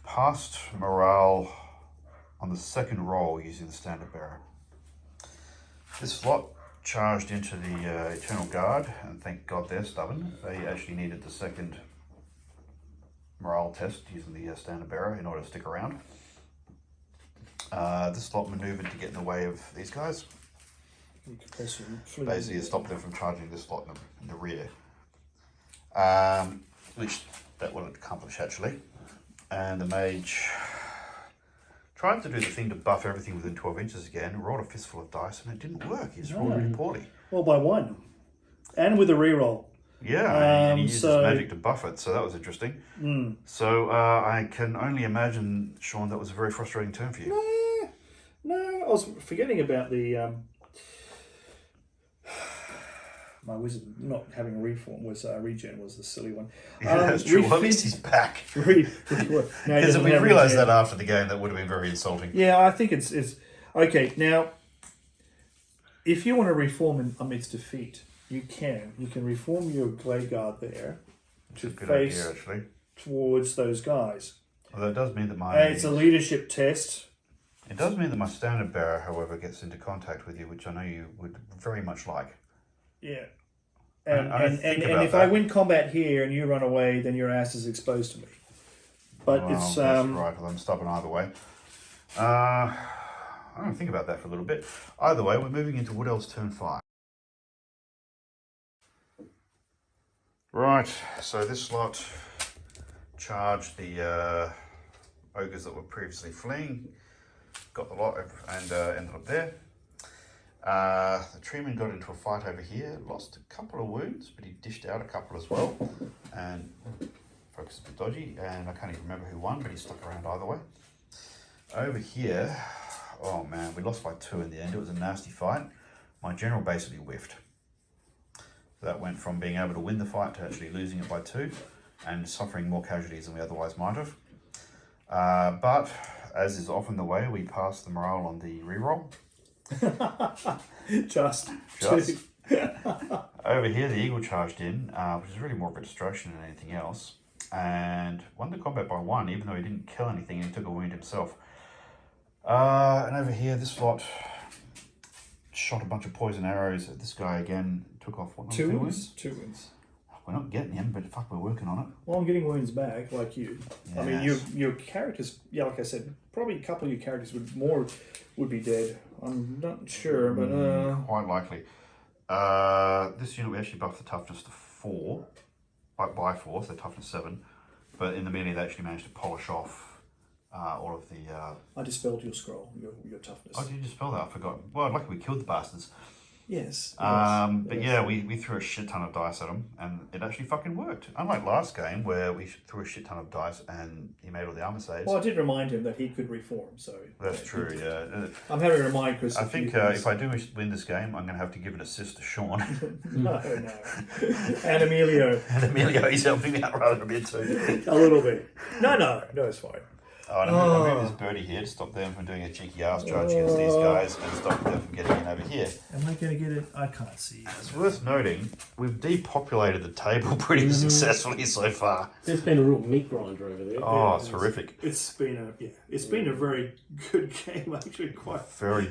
[SPEAKER 1] passed morale on the 2nd roll using the standard bearer. This lot charged into the Eternal Guard, and thank God they're stubborn. They actually needed the 2nd morale test using the standard bearer in order to stick around. This lot maneuvered to get in the way of these guys. Basically, to stop them from charging this lot in the rear. Which that will accomplish actually. And the mage tried to do the thing to buff everything within 12 inches again, rolled a fistful of dice, and it didn't work. He just rolled really poorly.
[SPEAKER 2] Well, by 1. And with a reroll.
[SPEAKER 1] Yeah, and he used his magic to buff it, so that was interesting. So I can only imagine, Sean, that was a very frustrating turn for you.
[SPEAKER 2] No, I was forgetting about the... my wizard not having a reform was regen was the silly one.
[SPEAKER 1] Yeah, that's true. Well, at least he's back.
[SPEAKER 2] Because
[SPEAKER 1] we realised that after the game, that would have been very insulting.
[SPEAKER 2] Yeah, I think it's okay. Now, if you want to reform amidst defeat, you can. You can reform your Grey Guard there to face towards those guys.
[SPEAKER 1] Well, that does mean that
[SPEAKER 2] it's a leadership test.
[SPEAKER 1] It does mean that my standard bearer, however, gets into contact with you, which I know you would very much like.
[SPEAKER 2] Yeah. And if I win combat here and you run away, then your ass is exposed to me. But it's...
[SPEAKER 1] That's right, well, I'm stubborn either way. I don't think about that for a little bit. Either way, we're moving into Wood Elves turn 5. Right, so this lot charged the Ogres that were previously fleeing, got the lot and ended up there. The treeman got into a fight over here, lost a couple of wounds, but he dished out a couple as well, and focus a bit dodgy, and I can't even remember who won, but he stuck around either way. Over here, oh man, we lost by 2 in the end. It was a nasty fight. My general basically whiffed. That went from being able to win the fight to actually losing it by 2 and suffering more casualties than we otherwise might have. But as is often the way, we passed the morale on the reroll.
[SPEAKER 2] Just.
[SPEAKER 1] Over here, the eagle charged in, which is really more of a distraction than anything else. and won the combat by 1, even though he didn't kill anything and he took a wound himself. And over here, this lot shot a bunch of poison arrows at this guy again. Took off what?
[SPEAKER 3] 2 wounds. 2 wounds.
[SPEAKER 1] We're not getting him, but fuck, we're working on it.
[SPEAKER 3] Well, I'm getting wounds back, like you.
[SPEAKER 1] Yes.
[SPEAKER 3] I mean, your characters, yeah, like I said, probably a couple of your characters would be dead. I'm not sure, but
[SPEAKER 1] quite likely. This unit we actually buffed the toughness to 4, by 4, so toughness 7. But in the melee, they actually managed to polish off all of the.
[SPEAKER 3] I dispelled your scroll, your toughness.
[SPEAKER 1] Oh, did you dispel that? I forgot. Well, luckily we killed the bastards.
[SPEAKER 3] Yes.
[SPEAKER 1] But yeah, we threw a shit ton of dice at him, and it actually fucking worked. Unlike last game, where we threw a shit ton of dice and he made all the armor saves.
[SPEAKER 3] Well, I did remind him that he could reform, so.
[SPEAKER 1] That's true, yeah.
[SPEAKER 3] I'm having to remind Chris.
[SPEAKER 1] I think if I do win this game, I'm going to have to give an assist to Sean.
[SPEAKER 3] No. And Emilio.
[SPEAKER 1] And Emilio, he's helping me out rather a bit too.
[SPEAKER 3] A little bit. No, it's fine.
[SPEAKER 1] Oh, and I moved this birdie here to stop them from doing a cheeky ass charge against these guys and stop them from getting in over here.
[SPEAKER 3] Am I going to get it? I can't see.
[SPEAKER 1] It's worth noting, we've depopulated the table pretty successfully so far.
[SPEAKER 4] There's been a real meat grinder over there.
[SPEAKER 1] Oh, it's horrific.
[SPEAKER 2] It's been a very good game, actually. Quite
[SPEAKER 1] very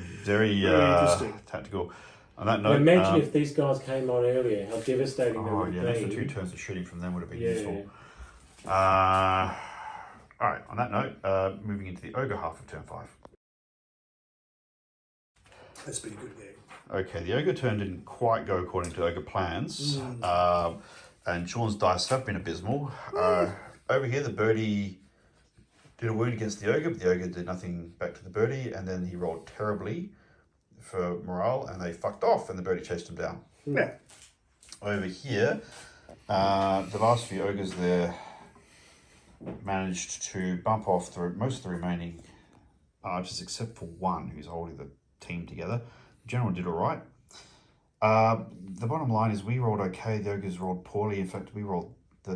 [SPEAKER 2] interesting.
[SPEAKER 1] Tactical. On that note,
[SPEAKER 4] imagine if these guys came on earlier, how devastating that would
[SPEAKER 1] yeah,
[SPEAKER 4] be.
[SPEAKER 1] an extra 2 turns of shooting from them would have been
[SPEAKER 4] Yeah.
[SPEAKER 1] useful. Alright, on that note, moving into the Ogre half of turn 5.
[SPEAKER 2] That's been a good game.
[SPEAKER 1] Okay, the Ogre turn didn't quite go according to Ogre plans, and Sean's dice have been abysmal. Over here, the birdie did a wound against the Ogre, but the Ogre did nothing back to the birdie, and then he rolled terribly for morale, and they fucked off, and the birdie chased him down.
[SPEAKER 2] Yeah.
[SPEAKER 1] Over here, the last few Ogres there managed to bump off most of the remaining archers except for one who's holding the team together. The general did all right. The bottom line is we rolled okay, the Ogres rolled poorly. In fact, we rolled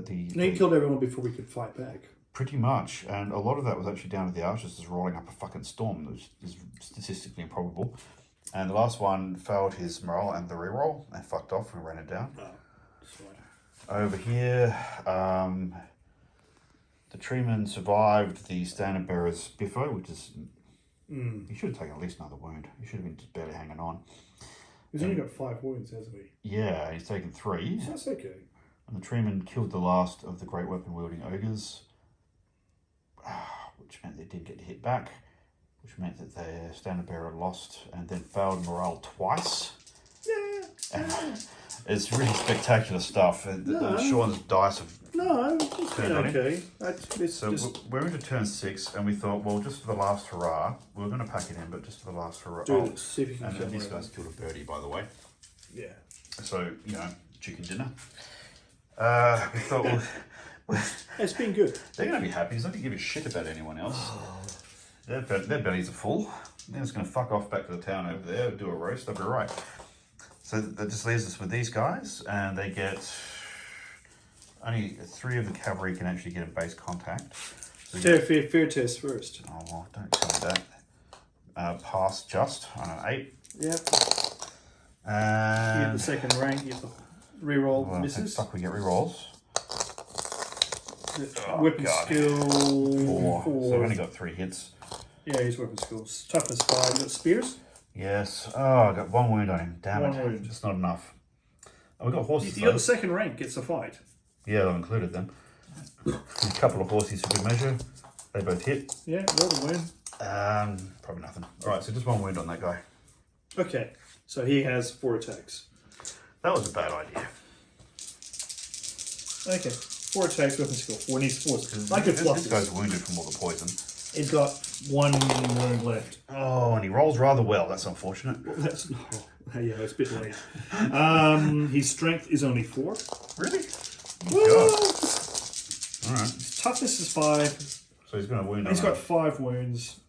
[SPEAKER 2] He killed everyone before we could fight back.
[SPEAKER 1] Pretty much, and a lot of that was actually down to the archers just rolling up a fucking storm. It was statistically improbable. And the last one failed his morale and the reroll and fucked off and ran it down.
[SPEAKER 2] Oh, that's right.
[SPEAKER 1] Over here, the treeman survived the standard bearer's biffo, which is... He should have taken at least another wound. He should have been just barely hanging on.
[SPEAKER 2] He's only got 5 wounds, hasn't he?
[SPEAKER 1] Yeah, he's taken 3.
[SPEAKER 2] That's okay.
[SPEAKER 1] And the treeman killed the last of the great weapon-wielding ogres, which meant they did get hit back, which meant that their standard bearer lost and then failed morale twice.
[SPEAKER 2] Yeah.
[SPEAKER 1] It's really spectacular stuff. Sean's dice have...
[SPEAKER 2] No, it's been okay.
[SPEAKER 1] So we're into turn 6, and we thought, well, just for the last hurrah, we were going to pack it in, but just for the last hurrah.
[SPEAKER 2] Do this. See if you can
[SPEAKER 1] and
[SPEAKER 2] kill
[SPEAKER 1] then these
[SPEAKER 2] one of
[SPEAKER 1] guys killed a birdie, by the way.
[SPEAKER 2] Yeah.
[SPEAKER 1] So, chicken dinner. We thought, well,
[SPEAKER 2] It's been good.
[SPEAKER 1] they're going to be happy. He's not going to give a shit about anyone else. Their bellies are full. They're just going to fuck off back to the town over there, do a roast, they'll be right. So that just leaves us with these guys, and they get... Only 3 of the cavalry can actually get a base contact. So
[SPEAKER 2] Fair test first.
[SPEAKER 1] oh, well, don't tell me that. Pass just on an 8.
[SPEAKER 2] Yep. You get
[SPEAKER 1] And...
[SPEAKER 2] the second rank, you get the reroll
[SPEAKER 1] well,
[SPEAKER 2] misses.
[SPEAKER 1] fuck, we get rerolls.
[SPEAKER 2] Weapon
[SPEAKER 1] God.
[SPEAKER 2] skill
[SPEAKER 1] 4. So we've only got 3 hits.
[SPEAKER 2] Yeah, he's weapon skills. Toughness 5. You got spears?
[SPEAKER 1] Yes. Oh, I got 1 wound on him. Damn
[SPEAKER 2] One
[SPEAKER 1] it.
[SPEAKER 2] wound.
[SPEAKER 1] Just not enough. Oh, we got horses
[SPEAKER 2] You got
[SPEAKER 1] though.
[SPEAKER 2] the second rank, gets a fight.
[SPEAKER 1] Yeah, I've included them. A couple of horses for good measure. They both hit.
[SPEAKER 2] Yeah, roll the wound.
[SPEAKER 1] Probably nothing. Alright, so just 1 wound on that guy.
[SPEAKER 2] Okay, so he has 4 attacks.
[SPEAKER 1] That was a bad idea.
[SPEAKER 2] Okay, 4 attacks, weapon skill 4. And he's 4. I could
[SPEAKER 1] This
[SPEAKER 2] fluff
[SPEAKER 1] guy's
[SPEAKER 2] this.
[SPEAKER 1] wounded from all the poison.
[SPEAKER 2] He's got 1 wound left.
[SPEAKER 1] Oh, and he rolls rather well. That's unfortunate.
[SPEAKER 2] Well, that's yeah, it's a bit late. His strength is only 4.
[SPEAKER 1] Really?
[SPEAKER 2] Woo!
[SPEAKER 1] Alright.
[SPEAKER 2] His toughness is 5.
[SPEAKER 1] So he's going to wound on
[SPEAKER 2] He's got
[SPEAKER 1] that.
[SPEAKER 2] 5 wounds.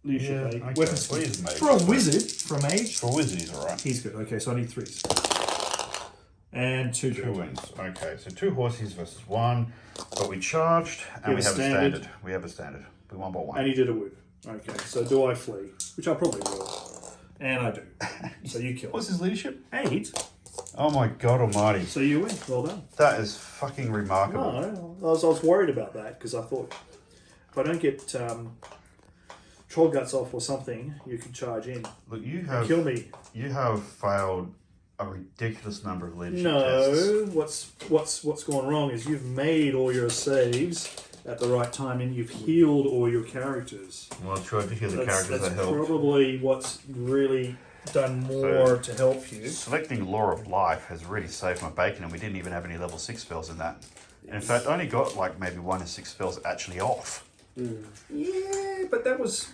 [SPEAKER 2] Leadership
[SPEAKER 1] Yeah,
[SPEAKER 2] 8.
[SPEAKER 1] okay.
[SPEAKER 2] Weapon
[SPEAKER 1] Well,
[SPEAKER 2] skill.
[SPEAKER 1] he's a mage.
[SPEAKER 2] For a wizard, for a mage,
[SPEAKER 1] For a wizard, he's alright.
[SPEAKER 2] he's good. Okay, so I need 3s. And 2
[SPEAKER 1] 2
[SPEAKER 2] wounds.
[SPEAKER 1] wins. Okay, so 2 horses versus 1. But we charged, and we have a standard. We have a standard. We won by 1.
[SPEAKER 2] And he did a wound. Okay, so do I flee? Which I probably will. And I do. So you kill.
[SPEAKER 1] What's his leadership?
[SPEAKER 2] 8?
[SPEAKER 1] Oh my god almighty.
[SPEAKER 2] So you win. Well done.
[SPEAKER 1] That is fucking remarkable.
[SPEAKER 2] No, I was worried about that because I thought if I don't get troll guts off or something, you can charge in.
[SPEAKER 1] Look,
[SPEAKER 2] And kill me.
[SPEAKER 1] You have failed a ridiculous number of leadership tests.
[SPEAKER 2] No, what's gone wrong is you've made all your saves at the right time and you've healed all your characters.
[SPEAKER 1] Well, I tried to heal the characters that
[SPEAKER 2] That's
[SPEAKER 1] helped.
[SPEAKER 2] probably what's really done more to help you.
[SPEAKER 1] Selecting Law of Life has really saved my bacon, and we didn't even have any level 6 spells in that. In fact, I only got like maybe 1 to 6 spells actually off.
[SPEAKER 2] Yeah, but that was.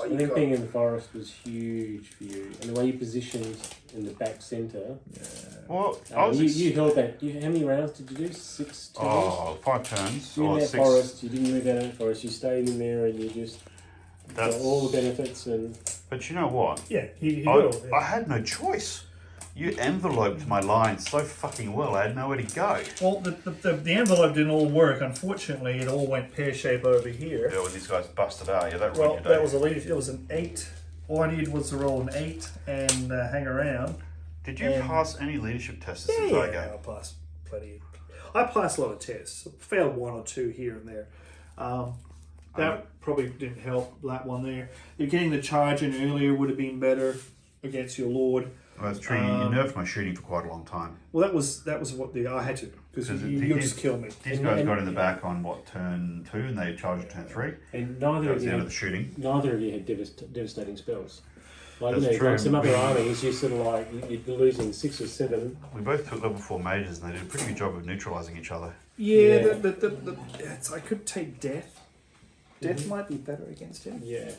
[SPEAKER 4] I think being in the forest was huge for you, and the way you positioned in the back centre.
[SPEAKER 1] Well, I was
[SPEAKER 4] you held that. How many rounds did you do? 6 turns.
[SPEAKER 1] 5 turns.
[SPEAKER 4] You
[SPEAKER 1] Or
[SPEAKER 4] in that
[SPEAKER 1] 6.
[SPEAKER 4] forest. You didn't move out of that forest. You stayed in there, and you just got
[SPEAKER 1] That's
[SPEAKER 4] all the benefits. And
[SPEAKER 1] But you know what?
[SPEAKER 2] Yeah, he will.
[SPEAKER 1] I had no choice. You enveloped my line so fucking well, I had nowhere to go.
[SPEAKER 2] Well, the envelope didn't all work. Unfortunately, it all went pear-shaped over here.
[SPEAKER 1] Yeah, when these guys busted out, yeah, that
[SPEAKER 2] Well,
[SPEAKER 1] ruined your
[SPEAKER 2] that
[SPEAKER 1] day.
[SPEAKER 2] was a lead. It was an 8. All I needed was to roll an 8 and hang around.
[SPEAKER 1] Did you pass any leadership tests since I
[SPEAKER 2] Yeah,
[SPEAKER 1] gave?
[SPEAKER 2] I passed plenty. I passed a lot of tests. Failed 1 or 2 here and there. That probably didn't help. That one there. You're getting the charge in earlier would have been better against your lord.
[SPEAKER 1] Well, that's true. You nerfed my shooting for quite a long time.
[SPEAKER 2] Well, that was what I had to because you'll just kill me.
[SPEAKER 1] These guys got in the back on turn 2, and they charged turn 3.
[SPEAKER 4] and
[SPEAKER 1] That
[SPEAKER 4] neither of
[SPEAKER 1] was the
[SPEAKER 4] you
[SPEAKER 1] end
[SPEAKER 4] had,
[SPEAKER 1] of the shooting.
[SPEAKER 4] neither of you had devastating spells. Like,
[SPEAKER 1] That's true.
[SPEAKER 4] like some other armies, you sort of like you'd be losing 6 or 7.
[SPEAKER 1] We both took level 4 mages, and they did a pretty good job of neutralising each other.
[SPEAKER 2] Yeah, I could take death. Death might be better against him
[SPEAKER 4] Yeah,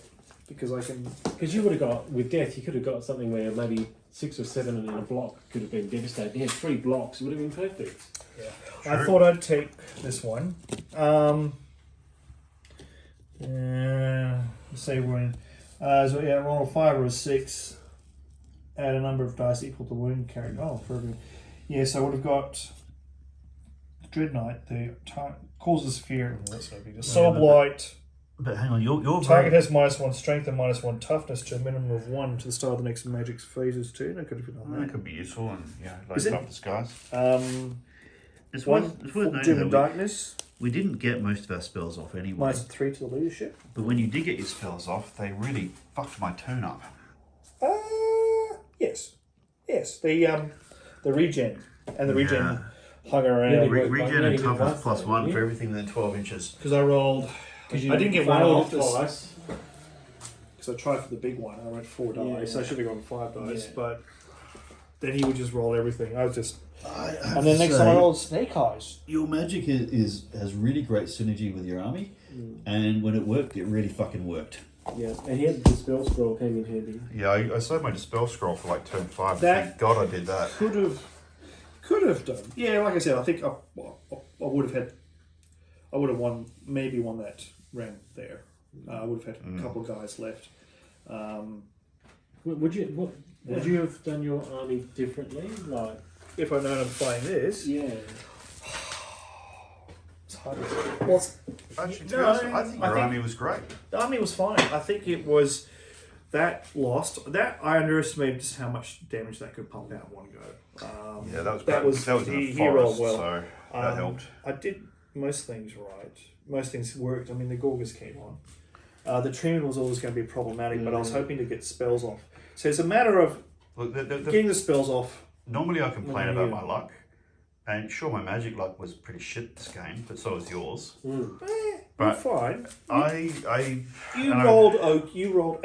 [SPEAKER 2] because I can.
[SPEAKER 4] because you would have got with death, you could have got something where maybe 6 or 7 in a block could have been devastating. You had 3 blocks, it would have been perfect.
[SPEAKER 2] Yeah. I thought I'd take this one. Let's say we're in. So yeah, roll a 5 or a 6. Add a number of dice equal to wound carried. Oh, perfect. Yes, I would have got Dread Knight. The causes fear. That's no big deal. Soul Blight.
[SPEAKER 1] But hang on, you're
[SPEAKER 2] Target has -1 strength and -1 toughness to a minimum of 1 to the start of the next magic's phases too. I could have done
[SPEAKER 1] That
[SPEAKER 2] that.
[SPEAKER 1] could be useful, and like
[SPEAKER 2] Is it?
[SPEAKER 1] tough disguise.
[SPEAKER 2] It's
[SPEAKER 1] worth
[SPEAKER 2] Doom
[SPEAKER 1] noting
[SPEAKER 2] and
[SPEAKER 1] that
[SPEAKER 2] Darkness.
[SPEAKER 1] we didn't get most of our spells off anyway.
[SPEAKER 2] -3 to the leadership.
[SPEAKER 1] But when you did get your spells off, they really fucked my turn up.
[SPEAKER 2] Yes. The regen and the regen
[SPEAKER 1] Yeah.
[SPEAKER 2] hung around
[SPEAKER 1] Regen and
[SPEAKER 4] did
[SPEAKER 1] toughness
[SPEAKER 4] one,
[SPEAKER 1] +1
[SPEAKER 4] yeah.
[SPEAKER 1] for everything within 12 inches.
[SPEAKER 2] because I rolled. I didn't get one
[SPEAKER 4] failed
[SPEAKER 2] off
[SPEAKER 4] twice.
[SPEAKER 2] because I tried for the big one. I went 4 dice.
[SPEAKER 4] Yeah.
[SPEAKER 2] I should have gone 5 dice,
[SPEAKER 4] Yeah.
[SPEAKER 2] but then he would just roll everything. I was just.
[SPEAKER 5] I have
[SPEAKER 2] And then
[SPEAKER 5] to
[SPEAKER 2] next
[SPEAKER 5] say,
[SPEAKER 2] time I rolled Snake Eyes.
[SPEAKER 5] your magic has really great synergy with your army, and when it worked, it really fucking worked.
[SPEAKER 4] Yeah, and he had the spell scroll came in handy.
[SPEAKER 1] Yeah, I saved my Dispel Scroll for like turn 5.
[SPEAKER 2] That-
[SPEAKER 1] Thank God I did that.
[SPEAKER 2] Could have done. Yeah, like I said, I think I would have won that round there. I would have had a couple of guys left.
[SPEAKER 4] Would you have done your army differently? Like,
[SPEAKER 2] If I'd known I'm playing this,
[SPEAKER 4] yeah,
[SPEAKER 2] it's hard to say. Well,
[SPEAKER 1] Actually, to be
[SPEAKER 2] No,
[SPEAKER 1] honest, I think
[SPEAKER 2] I
[SPEAKER 1] your
[SPEAKER 2] think-
[SPEAKER 1] army was great.
[SPEAKER 2] the army was fine. I think it was that lost. That I underestimated just how much damage that could pump out in one go.
[SPEAKER 1] Yeah, that was
[SPEAKER 2] that
[SPEAKER 1] great.
[SPEAKER 2] was-
[SPEAKER 1] that was in
[SPEAKER 2] he
[SPEAKER 1] the forest,
[SPEAKER 2] rolled well.
[SPEAKER 1] so that helped.
[SPEAKER 2] I did most things right. Most things worked. I mean, the Gorgas came on. The treatment was always going to be problematic, but I was hoping to get spells off. So it's a matter of
[SPEAKER 1] Look,
[SPEAKER 2] getting the spells off.
[SPEAKER 1] normally I complain about
[SPEAKER 2] Yeah.
[SPEAKER 1] my luck, and sure, my magic luck was pretty shit this game, but so was yours.
[SPEAKER 2] You're
[SPEAKER 1] But
[SPEAKER 2] fine.
[SPEAKER 1] You
[SPEAKER 2] You rolled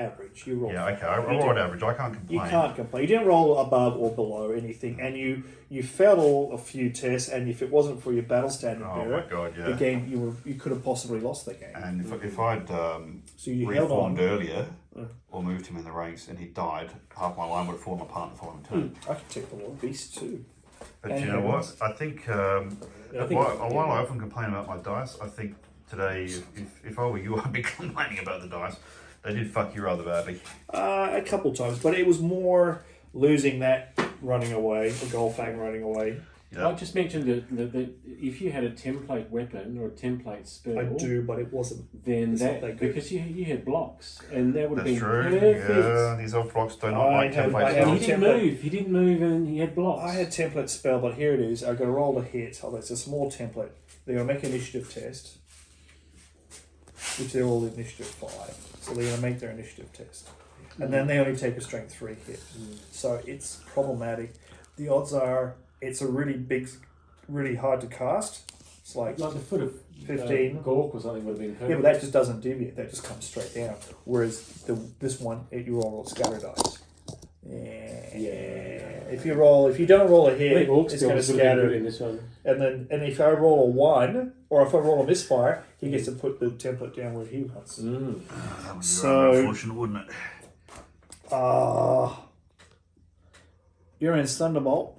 [SPEAKER 2] average. You rolled.
[SPEAKER 1] Yeah, okay, I rolled average. I can't
[SPEAKER 2] You
[SPEAKER 1] complain.
[SPEAKER 2] can't complain. You didn't roll above or below anything, and you failed a few tests. And if it wasn't for your battle standard
[SPEAKER 1] Oh
[SPEAKER 2] bearer,
[SPEAKER 1] my god,
[SPEAKER 2] the
[SPEAKER 1] yeah.
[SPEAKER 2] game you could have possibly lost the game.
[SPEAKER 1] And if I'd
[SPEAKER 2] So you held on.
[SPEAKER 1] reformed earlier, or moved him in the ranks, and he died, half my line would have fallen apart in the following turn.
[SPEAKER 2] I could take the Lord Beast too.
[SPEAKER 1] But
[SPEAKER 2] And
[SPEAKER 1] you know what?
[SPEAKER 2] Heavens.
[SPEAKER 1] I think,
[SPEAKER 4] I think-
[SPEAKER 1] while I often complain about my dice, I think today, if I were you, I'd be complaining about the dice. They did fuck you rather badly.
[SPEAKER 2] A couple times, but it was more losing that running away, the Goldfang running away.
[SPEAKER 1] Yeah.
[SPEAKER 4] I just mentioned that if you had a template weapon or a template spell,
[SPEAKER 3] I do, but it wasn't.
[SPEAKER 4] then
[SPEAKER 3] It's not that good.
[SPEAKER 4] because you had blocks, and that would have
[SPEAKER 1] That's
[SPEAKER 4] been
[SPEAKER 1] true.
[SPEAKER 4] perfect.
[SPEAKER 1] Yeah, these old blocks do not
[SPEAKER 3] I
[SPEAKER 1] like
[SPEAKER 3] have-
[SPEAKER 1] template
[SPEAKER 3] I have
[SPEAKER 4] And
[SPEAKER 1] spells.
[SPEAKER 4] he didn't
[SPEAKER 3] template.
[SPEAKER 4] move. He didn't move, and he had blocks.
[SPEAKER 3] I had template spell, but here it is. I got to roll a hit. Oh, it's a small template. They're going to make an initiative test, which they're all initiative 5. So they're going to make their initiative test, and then they only take a strength 3 hit. So it's problematic. The odds are it's a really big, really hard to cast. It's like
[SPEAKER 4] Like the foot of
[SPEAKER 3] 15.
[SPEAKER 4] Gork or something would have been perfect.
[SPEAKER 3] yeah, but that just doesn't deviate. That just comes straight down. Whereas this one, you roll scatter dice. Yeah. If you don't roll a
[SPEAKER 4] I
[SPEAKER 3] hit,
[SPEAKER 4] think Orc
[SPEAKER 3] it's
[SPEAKER 4] still
[SPEAKER 3] going
[SPEAKER 4] would
[SPEAKER 3] to
[SPEAKER 4] have been
[SPEAKER 3] scatter.
[SPEAKER 4] good in this one.
[SPEAKER 3] And if I roll a 1, or if I roll a misfire, he gets to put the template down where he wants.
[SPEAKER 1] That would be
[SPEAKER 3] So-
[SPEAKER 1] rather unfortunate, wouldn't it?
[SPEAKER 3] You're in Thunderbolt.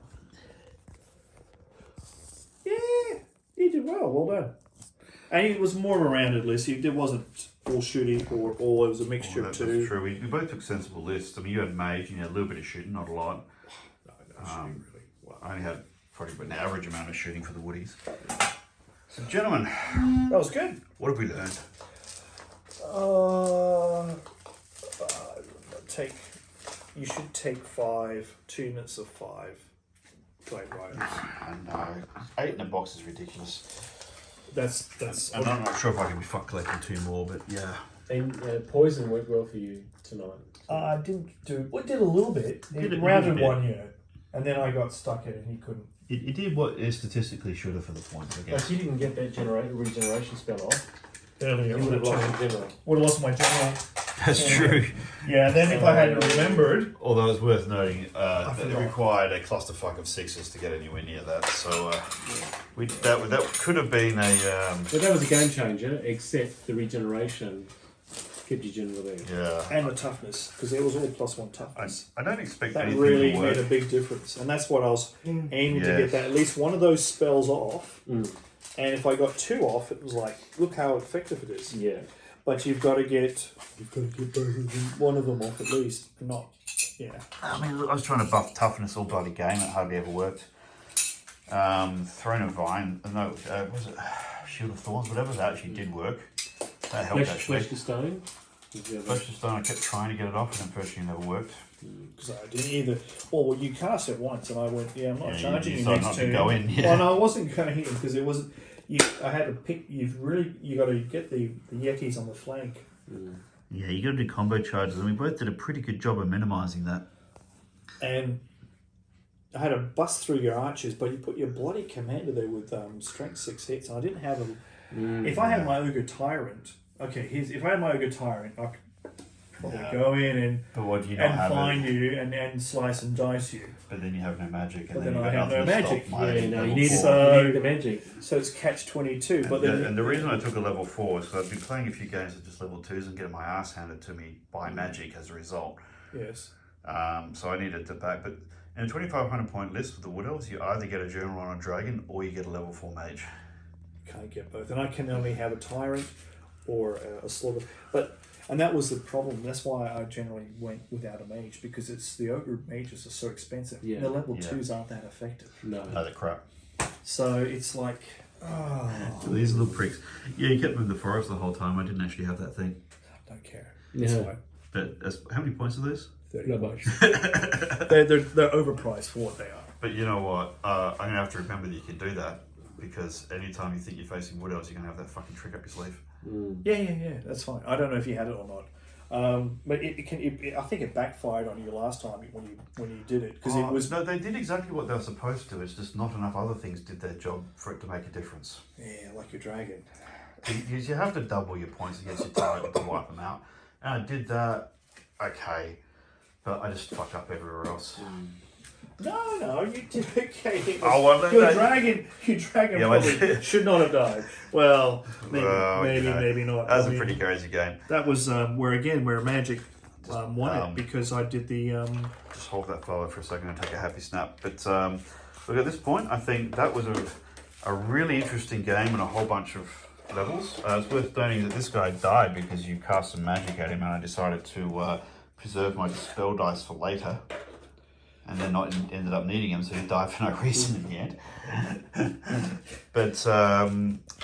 [SPEAKER 3] Yeah, he did well. Well done. And it was more of a rounded list. It wasn't all shooting or all. It was a mixture
[SPEAKER 1] That's
[SPEAKER 3] of two.
[SPEAKER 1] true. We both took sensible lists. I mean, you had mage, you had a little bit of shooting, not a lot.
[SPEAKER 3] No, shooting really. Well,
[SPEAKER 1] I only had probably an average amount of shooting for the woodies. So, gentlemen,
[SPEAKER 3] that was good.
[SPEAKER 1] what have we learned?
[SPEAKER 3] You should take 5, 2 units of 5 blade riders.
[SPEAKER 1] I know. 8 in a box is ridiculous.
[SPEAKER 3] That's.
[SPEAKER 1] I'm not sure if I can be fuck collecting 2 more, but yeah.
[SPEAKER 4] And poison worked well for you tonight.
[SPEAKER 3] I didn't do. Well, it did a little bit.
[SPEAKER 1] Did
[SPEAKER 3] It
[SPEAKER 1] a
[SPEAKER 3] rounded
[SPEAKER 1] little bit.
[SPEAKER 3] 1 unit, and then I got stuck in it, and he couldn't.
[SPEAKER 5] It did what it statistically should have for the points, I
[SPEAKER 4] But
[SPEAKER 5] guess.
[SPEAKER 4] you didn't get that regeneration spell off.
[SPEAKER 3] Earlier,
[SPEAKER 4] You would have lost your general.
[SPEAKER 3] would have lost my general.
[SPEAKER 1] That's true.
[SPEAKER 3] Yeah, and then if I hadn't remembered,
[SPEAKER 1] Although it's worth noting that it
[SPEAKER 3] forgot.
[SPEAKER 1] required a clusterfuck of 6s to get anywhere near that. So that could have been a
[SPEAKER 4] But that was a game changer, except the regeneration kept your general there.
[SPEAKER 1] yeah.
[SPEAKER 3] and the toughness, because it was all +1
[SPEAKER 1] I,
[SPEAKER 3] toughness.
[SPEAKER 1] I don't expect
[SPEAKER 3] That
[SPEAKER 1] anything
[SPEAKER 3] really
[SPEAKER 1] to
[SPEAKER 3] made
[SPEAKER 1] work.
[SPEAKER 3] a big difference, and that's what I was aiming to
[SPEAKER 1] Yes.
[SPEAKER 3] get. That at least one of those spells off,
[SPEAKER 4] Mm.
[SPEAKER 3] and if I got 2 off, it was like, look how effective it is.
[SPEAKER 4] Yeah.
[SPEAKER 3] But you've got to get both of them, one of them off at least, not
[SPEAKER 1] I mean, look, I was trying to buff toughness all bloody game. It hardly ever worked. Throne of Vine, no, was it Shield of Thorns? Whatever that actually did work. That helped actually.
[SPEAKER 4] Flesh to stone. Was the other-
[SPEAKER 1] Flesh to Stone, I kept trying to get it off, and unfortunately never worked.
[SPEAKER 3] because I didn't either. Well, you cast it once, and I went, I'm not
[SPEAKER 1] Yeah,
[SPEAKER 3] charging
[SPEAKER 1] you
[SPEAKER 3] you
[SPEAKER 1] decided
[SPEAKER 3] next
[SPEAKER 1] not to
[SPEAKER 3] turn.
[SPEAKER 1] go in, yeah.
[SPEAKER 3] Well, no, I wasn't going to hit him because it wasn't. I had to pick. You got to get the Yetis on the flank.
[SPEAKER 5] Yeah, you got to do combo charges, and we both did a pretty good job of minimising that.
[SPEAKER 3] And I had to bust through your archers, but you put your bloody commander there with strength 6 hits, and I didn't have a. If I had my Ogre Tyrant, okay, if I had my Ogre Tyrant, I could probably go in and
[SPEAKER 1] But what do you not
[SPEAKER 3] and
[SPEAKER 1] have?
[SPEAKER 3] find you and slice and dice you.
[SPEAKER 1] But then you have no magic, and
[SPEAKER 3] But
[SPEAKER 1] then
[SPEAKER 3] then
[SPEAKER 1] you've
[SPEAKER 3] I
[SPEAKER 1] got
[SPEAKER 3] have no
[SPEAKER 1] nothing to
[SPEAKER 3] magic.
[SPEAKER 1] stop my
[SPEAKER 4] Yeah, no,
[SPEAKER 1] level
[SPEAKER 4] you needed,
[SPEAKER 1] 4.
[SPEAKER 4] you needed the magic.
[SPEAKER 3] So it's catch 22. But then
[SPEAKER 1] And the reason I took a level 4 is because I've been playing a few games of just level 2s and getting my ass handed to me by magic as a result.
[SPEAKER 3] yes,
[SPEAKER 1] So I needed to back. But in a 2,500 point list with the Wood Elves, you either get a general on a dragon or you get a level 4 mage.
[SPEAKER 3] can't get both, and I can only have a tyrant or a slaughter. And that was the problem. That's why I generally went without a mage, because it's the ogre mages are so expensive.
[SPEAKER 4] Yeah.
[SPEAKER 3] The level
[SPEAKER 1] Yeah.
[SPEAKER 3] 2s aren't that effective.
[SPEAKER 4] No.
[SPEAKER 1] Oh, the crap.
[SPEAKER 3] So it's like,
[SPEAKER 5] These little pricks. Yeah, you kept me in the forest the whole time. I didn't actually have that thing.
[SPEAKER 3] I don't care. It's
[SPEAKER 4] Yeah.
[SPEAKER 3] fine.
[SPEAKER 5] But how many points are those?
[SPEAKER 3] 30
[SPEAKER 4] Not
[SPEAKER 3] bucks.
[SPEAKER 4] much.
[SPEAKER 3] They're overpriced for what they are.
[SPEAKER 1] But you know what? I'm going to have to remember that you can do that, because anytime you think you're facing Wood Elves, you're going to have that fucking trick up your sleeve.
[SPEAKER 3] Yeah. That's fine. I don't know if you had it or not. But I think it backfired on you last time when you did it, because it was
[SPEAKER 1] No, they did exactly what they were supposed to. It's just not enough other things did their job for it to make a difference.
[SPEAKER 3] like your dragon.
[SPEAKER 1] You have to double your points against your target to wipe them out. And I did that, okay, but I just fucked up everywhere else.
[SPEAKER 3] No, you did okay. It was-
[SPEAKER 1] Oh, well,
[SPEAKER 3] your
[SPEAKER 1] that-
[SPEAKER 3] dragon
[SPEAKER 1] Yeah, well,
[SPEAKER 3] probably should not have died. Well, maybe,
[SPEAKER 1] Well,
[SPEAKER 3] maybe,
[SPEAKER 1] you know,
[SPEAKER 3] maybe not.
[SPEAKER 1] That was
[SPEAKER 3] I
[SPEAKER 1] a
[SPEAKER 3] mean,
[SPEAKER 1] pretty crazy game.
[SPEAKER 3] That was where Magic won it, because I did the.
[SPEAKER 1] Just hold that forward for a second and take a happy snap. But look, at this point, I think that was a really interesting game and a whole bunch of levels. It's worth noting that this guy died because you cast some magic at him, and I decided to preserve my dispel dice for later. and then ended up needing him, so he died for no reason in the end. but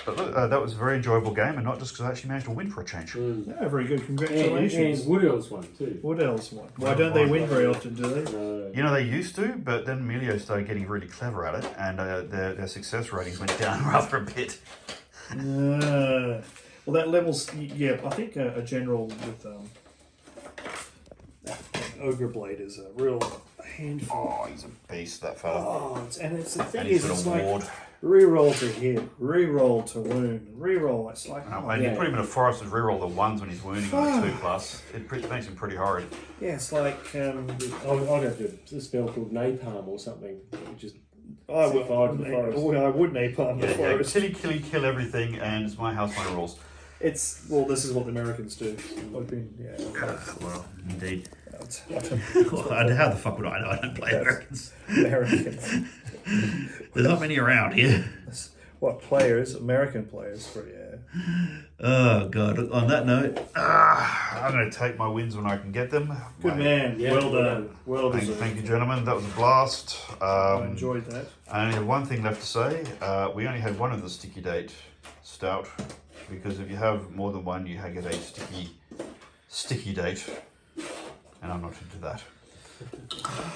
[SPEAKER 1] look, that was a very enjoyable game, and not just because I actually managed to win for a change.
[SPEAKER 3] Yeah, very good.
[SPEAKER 4] And
[SPEAKER 3] Congratulations.
[SPEAKER 4] Wood Elves won too.
[SPEAKER 3] What else? Why don't they win very often, do they?
[SPEAKER 4] No.
[SPEAKER 1] You know, they used to, but then Emilio started getting really clever at it, and their success ratings went down rather a bit.
[SPEAKER 3] Well, that levels. Yeah, I think a general with Ogre Blade is a real handful.
[SPEAKER 1] Oh, he's a beast, that fella.
[SPEAKER 3] Oh, it's the thing
[SPEAKER 1] And
[SPEAKER 3] is,
[SPEAKER 1] he's
[SPEAKER 3] it's
[SPEAKER 1] got a ward.
[SPEAKER 3] like reroll to hit, reroll to wound, reroll. It's like
[SPEAKER 1] And you put him in a forest and reroll the ones when he's wounding on a 2+. It makes him pretty horrid.
[SPEAKER 3] yeah, it's like
[SPEAKER 4] I'd have a spell called Napalm or something, which is
[SPEAKER 3] I
[SPEAKER 4] set fire to the forest.
[SPEAKER 3] I would napalm the
[SPEAKER 1] Yeah,
[SPEAKER 3] forest.
[SPEAKER 1] kill everything, and it's my house, my rules.
[SPEAKER 3] It's this is what the Americans do. I've been
[SPEAKER 1] Well, indeed.
[SPEAKER 3] Americans.
[SPEAKER 1] How the fuck would I know? I don't play Americans.
[SPEAKER 3] Americans.
[SPEAKER 1] There's not many around here.
[SPEAKER 3] What players? American players for
[SPEAKER 1] Oh god. On that note, I'm going to take my wins when I can get them.
[SPEAKER 3] Good man.
[SPEAKER 4] Yeah,
[SPEAKER 3] well
[SPEAKER 4] well
[SPEAKER 3] done. Well deserved.
[SPEAKER 1] Thank you, gentlemen. That was a blast.
[SPEAKER 3] I enjoyed that.
[SPEAKER 1] I only have one thing left to say. We only had one of the sticky date stout, because if you have more than one, you get a sticky date, and I'm not into that.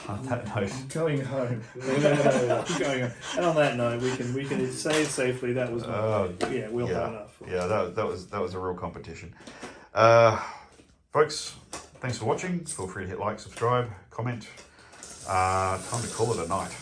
[SPEAKER 1] On that note,
[SPEAKER 3] Going home. Going home. And on that note, we can say safely that was we'll have enough.
[SPEAKER 1] Yeah, that was a real competition. Folks, thanks for watching. Feel free to hit like, subscribe, comment. Time to call it a night.